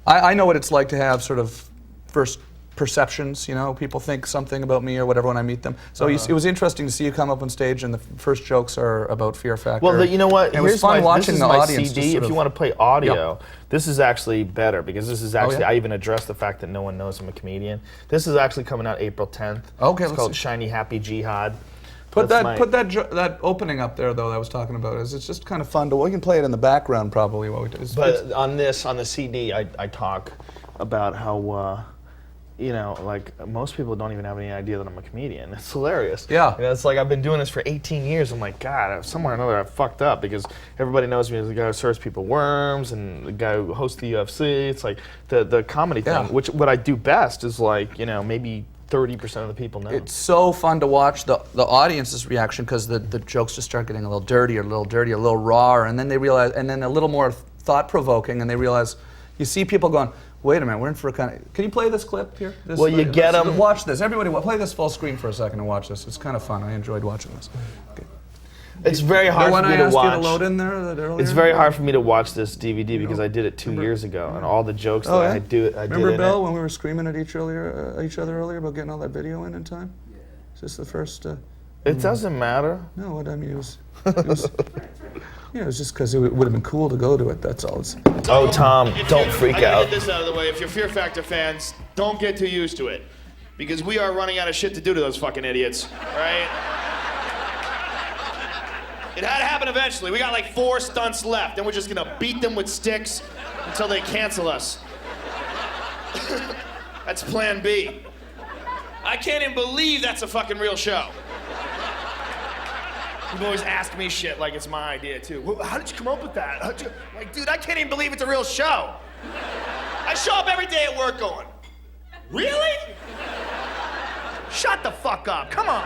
I know what it's like to have sort of first perceptions, you know, people think something about me or whatever when I meet them. So it was interesting to see you come up on stage and the first jokes are about Fear Factor. Well, you know what? It was fun watching the audience. CD. If you want to play audio, this is actually better because this is actually, I even addressed the fact that no one knows I'm a comedian. This is actually coming out April 10th. Okay, it's called Shiny Happy Jihad. Put that opening up there though that I was talking about. It's just kind of fun to. We can play it in the background probably while we do. But on the CD, I talk about how. You know, like most people don't even have any idea that I'm a comedian. It's hilarious. Yeah. You know, it's like I've been doing this for 18 years. I'm like, God, somewhere or another I fucked up because everybody knows me as the guy who serves people worms and the guy who hosts the UFC. It's like the comedy thing, which what I do best is like, you know, maybe 30% of the people know. It's so fun to watch the audience's reaction because the jokes just start getting a little dirtier, a little raw, and then they realize, and then a little more thought-provoking, and they realize, you see people going, wait a minute, we're in for a kind of. Can you play this clip here? Well, you get them. Watch this. Everybody, play this full screen for a second and watch this. It's kind of fun. I enjoyed watching this. Okay. It's very hard for me to watch. The one I asked you to load in there earlier? It's very hard for me to watch this DVD because I did it 2 years ago, and all the jokes that I did. Remember, Bill, when we were screaming at each other earlier about getting all that video in time? Is this the first? It doesn't matter. No, what I mean it was yeah, it was just because it would have been cool to go to it. That's all. Oh, Tom, don't freak out. I gotta get this out of the way. If you're Fear Factor fans, don't get too used to it, because we are running out of shit to do to those fucking idiots, right? It had to happen eventually. We got like 4 stunts left, and we're just gonna beat them with sticks until they cancel us. That's plan B. I can't even believe that's a fucking real show. People always ask me shit like it's my idea too. Well, how did you come up with that? Like, dude, I can't even believe it's a real show. I show up every day at work going, really? Shut the fuck up, come on.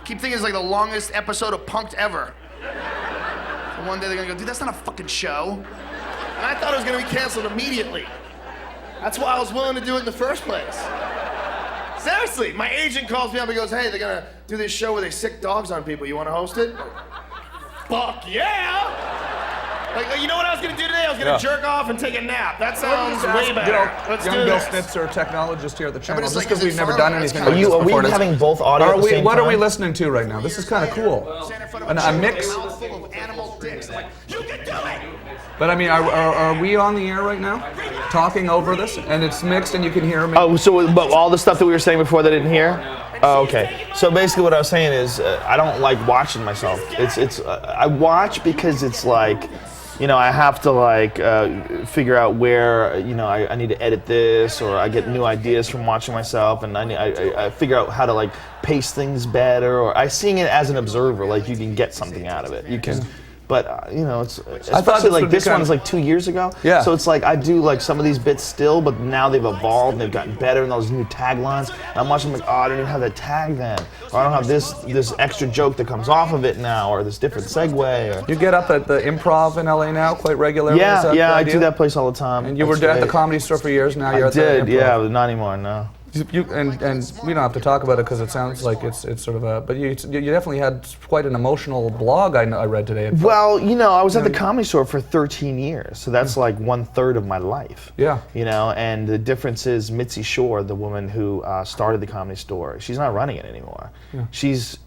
keep thinking it's like the longest episode of Punk'd ever. And one day they're gonna go, dude, that's not a fucking show. And I thought it was gonna be canceled immediately. That's why I was willing to do it in the first place. Seriously, my agent calls me up and goes, hey, they're gonna do this show where they sick dogs on people. You wanna host it? Fuck yeah! Like, you know what I was gonna do today? I was gonna jerk off and take a nap. That sounds way better. Let's do Bill this. Snitzer, technologist here at the channel. it's Just like, because is it we've never fun? done anything Are like Are this we before. having both audio at the same What time? are we listening to right now? This is kind of cool. A mix. Mouthful of animal dicks. I'm like, you can do it! But I mean, are we on the air right now? Talking over this? And it's mixed and you can hear me? Oh, so but all the stuff that we were saying before they didn't hear? Oh, okay. So basically, what I was saying is, I don't like watching myself. I watch because it's like, you know, I have to like figure out where, you know, I need to edit this, or I get new ideas from watching myself, and I figure out how to like pace things better, or I seeing it as an observer, like you can get something out of it. You can. But you know, it's especially like this one's like 2 years ago. Yeah. So it's like I do like some of these bits still, but now they've evolved and they've gotten better, and those new taglines. And I'm watching like, oh, I don't even have that tag then, or I don't have this extra joke that comes off of it now, or this different segue. Or You get up at the Improv in LA now quite regularly? Is that yeah, the I idea? do that place all the time. And you were That's at the great. Comedy Store for years, now you're I at the did, Improv. yeah, but not anymore. No. And we don't have to talk about it because it sounds like it's sort of a. But you definitely had quite an emotional blog I read today. Well, you know, I was at the Comedy Store for 13 years, so that's like 1/3 of my life. Yeah. You know, and the difference is Mencia Shore, the woman who started the Comedy Store, she's not running it anymore. Yeah. She's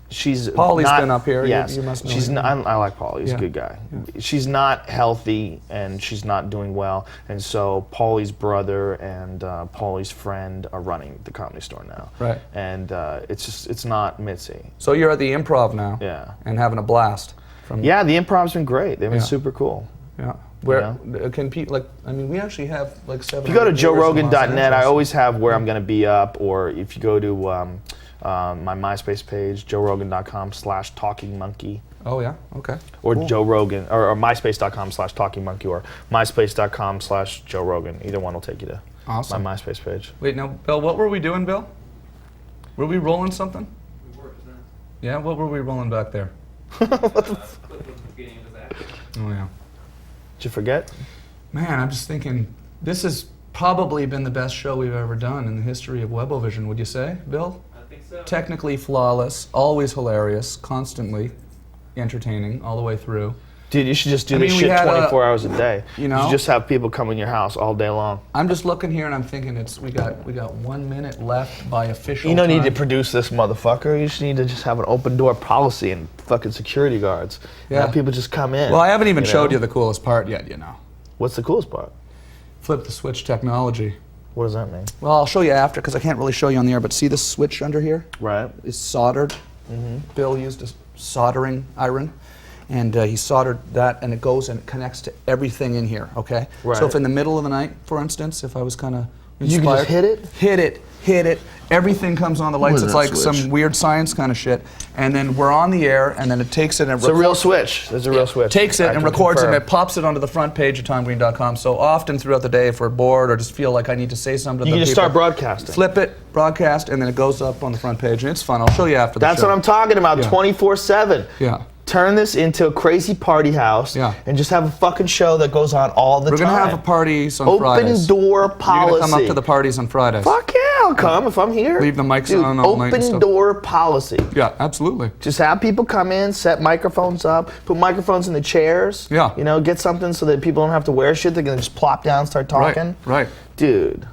Paulie's not, been up here. Yes, You must know she's him. not, I like Paulie. He's Yeah. a good guy. Yeah. She's not healthy and she's not doing well, and so Paulie's brother and Paulie's friend are running the Comedy Store now. Right. And it's not Mitzi. So you're at the Improv now. Yeah. And having a blast. Yeah, the Improv's been great. They've been super cool. Yeah. Where can people, like, I mean, we actually have like 7. If you go to joerogan.net, I always have where I'm going to be up, or if you go to my MySpace page, joerogan.com/talkingmonkey. Oh yeah, okay. Or Joe Rogan, or myspace.com/talkingmonkey, or myspace.com/Joe Rogan. Either one will take you to Awesome. my MySpace page. Wait, now, Bill, what were we doing, Bill? Were we rolling something? We were, yeah, what were we rolling back there? Oh yeah. Did you forget? Man, I'm just thinking, this has probably been the best show we've ever done in the history of Webovision, would you say, Bill? I think so. Technically flawless, always hilarious, constantly entertaining all the way through. Dude, you should just do this shit 24 hours a day. You know? should just have people come in your house all day long. I'm just looking here and I'm thinking we got 1 minute left by official You don't time. need to produce this motherfucker. You just need to just have an open door policy and fucking security guards. Yeah. Have people just come in. Well, I haven't even showed you the coolest part yet, you know. What's the coolest part? Flip the switch technology. What does that mean? Well, I'll show you after because I can't really show you on the air, but see this switch under here? Right. It's soldered. Bill used a soldering iron, and he soldered that, and it goes and it connects to everything in here, okay? Right. So if in the middle of the night, for instance, if I was kind of You can just hit it? Hit it, everything comes on the lights. What is It's that like switch? some weird science kind of shit. And then we're on the air, and then it takes it and It's a real switch. There's a real switch. takes it I and can records it, confirm. and it pops it onto the front page of TomGreen.com. So often throughout the day, if we're bored or just feel like I need to say something to You the can just people, start broadcasting. flip it, broadcast, and then it goes up on the front page, and it's fun. I'll show you after the That's show. what I'm talking about, Yeah. 24/7. Yeah. Turn this into a crazy party house and just have a fucking show that goes on all the We're time. going to have a parties on Open Fridays. door policy. You're going to come up to the parties on Fridays. Fuck yeah, I'll come if I'm here. Leave the mics Dude, on all night and open stuff. door policy. Yeah, absolutely. Just have people come in, set microphones up, put microphones in the chairs. Yeah. You know, get something so that people don't have to wear shit. They can just plop down and start talking. Right. Dude.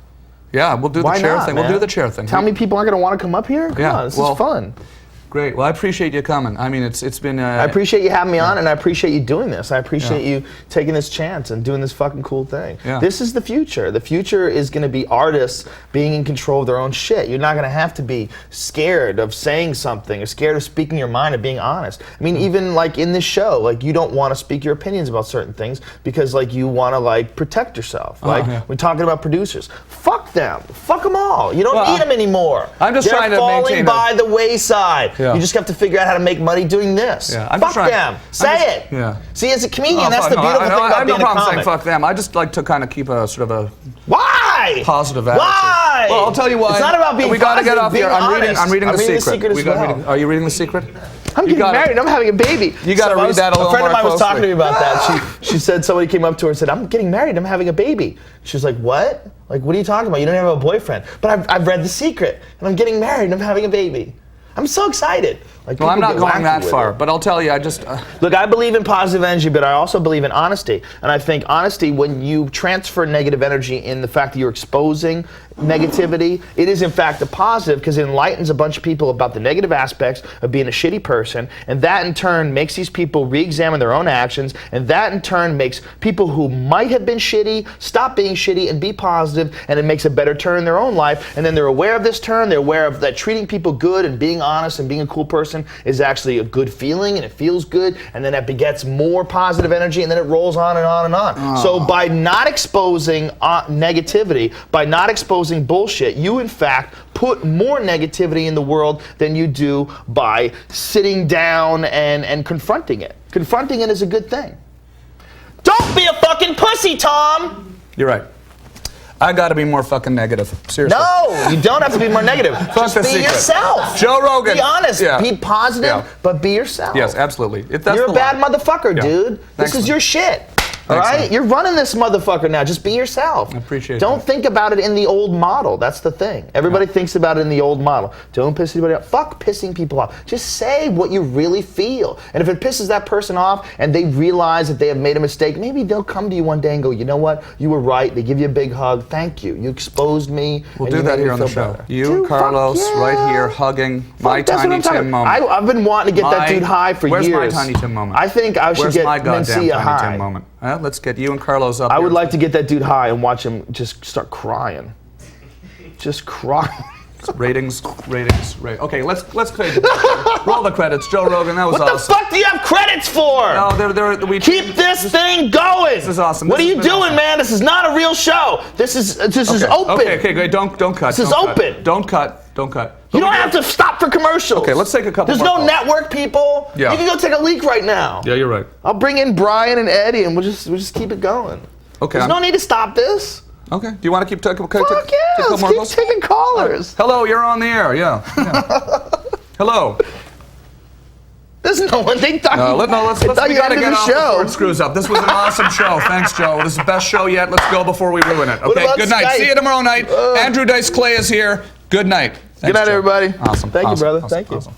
Yeah, we'll do Why the chair not, thing. man? We'll do the chair thing. Tell me people aren't going to want to come up here? Come Yeah, on, this well, is fun. Great. Well, I appreciate you coming. I mean, it's been. I appreciate you having me on, and I appreciate you doing this. I appreciate you taking this chance and doing this fucking cool thing. Yeah. This is the future. The future is going to be artists being in control of their own shit. You're not going to have to be scared of saying something or scared of speaking your mind or being honest. I mean, even like in this show, like you don't want to speak your opinions about certain things because like you want to like protect yourself. Like we're talking about producers. Fuck them. Fuck them all. You don't need them anymore. I'm just They're trying to falling maintain by the wayside. Yeah. You just have to figure out how to make money doing this. Yeah. Fuck them. Say it. Yeah. See, as a comedian, Oh, that's the beautiful thing I about have being no a problem comic. saying fuck them. I just like to kind of keep a sort of a Why? positive attitude. Why? Well, I'll tell you why. It's not about being We got to get positive, off here. being I'm reading honest. The Secret. as well. Are you reading The Secret? I'm getting married and I'm having a baby. You got to read that a little more A friend of mine was closely. talking to me about that. She said somebody came up to her and said, I'm getting married and I'm having a baby. She was like, what? Like, what are you talking about? You don't have a boyfriend. But I've read The Secret and I'm getting married and I'm having a baby. I'm so excited. Like, Well, I'm people not get going wacky that with far, it. but I'll tell you, I just... Look, I believe in positive energy, but I also believe in honesty. And I think honesty, when you transfer negative energy in the fact that you're exposing negativity, it is in fact a positive because it enlightens a bunch of people about the negative aspects of being a shitty person. And that in turn makes these people re-examine their own actions. And that in turn makes people who might have been shitty stop being shitty and be positive. And it makes a better turn in their own life. And then they're aware of this turn. They're aware of that treating people good and being honest and being a cool person is actually a good feeling and it feels good, and then that begets more positive energy, and then it rolls on and on and on. So by not exposing negativity, by not exposing bullshit, you in fact put more negativity in the world than you do by sitting down and confronting it. Confronting it is a good thing. Don't be a fucking pussy, Tom! You're right. I got to be more fucking negative. Seriously. No, you don't have to be more negative. Just The be Secret. yourself. Joe Rogan. Be honest. Yeah. Be positive, Yeah. but be yourself. Yes, absolutely. That's You're the a bad line. motherfucker, Yeah. dude. Thanks, This is man. your shit. All Thanks, right? man. You're running this motherfucker now. Just be yourself. I appreciate Don't that. think about it in the old model. That's the thing. Everybody thinks about it in the old model. Don't piss anybody off. Fuck pissing people off. Just say what you really feel. And if it pisses that person off and they realize that they have made a mistake, maybe they'll come to you one day and go, you know what? You were right. They give you a big hug. Thank you. You exposed me. We'll and do you that made here me on the feel show. better. You Dude, and Carlos fuck yeah. right here hugging my That's what Tiny I'm talking Tim about. moment. I've been wanting to get that dude high for Where's years. my Tiny Tim moment? I think I should Where's get my goddamn Mencia Tiny high. Tim moment? Let's get you and Carlos up I here. would like to get that dude high and watch him just start crying. Just crying. Ratings. Okay, let's roll the credits. Joe Rogan, that was What the awesome. fuck do you have credits for? No, we Keep this thing going. This is awesome. What This are has you been doing, awesome. man? This is not a real show. This is open. Okay, great. Don't cut. This is don't cut. open. Don't cut. You don't have to stop for commercials. Okay, let's take a couple There's more no calls. network, people. Yeah. You can go take a leak right now. Yeah, you're right. I'll bring in Brian and Eddie, and we'll just keep it going. Okay. There's no need to stop this. Okay. Do you want to keep talking? Fuck yeah, let's keep taking callers. Hello, you're on the air. Yeah. Hello. There's no one. They thought Let's they thought we you gotta ended get the off show. before it screws up. This was an awesome show. Thanks, Joe. This is the best show yet. Let's go before we ruin it. What Okay. about Good night. Skype? See you tomorrow night. Andrew Dice Clay is here. Good night. Thanks, Good night, Joe. everybody. Awesome. Thank you, Awesome. brother. Awesome. Thank you. Awesome.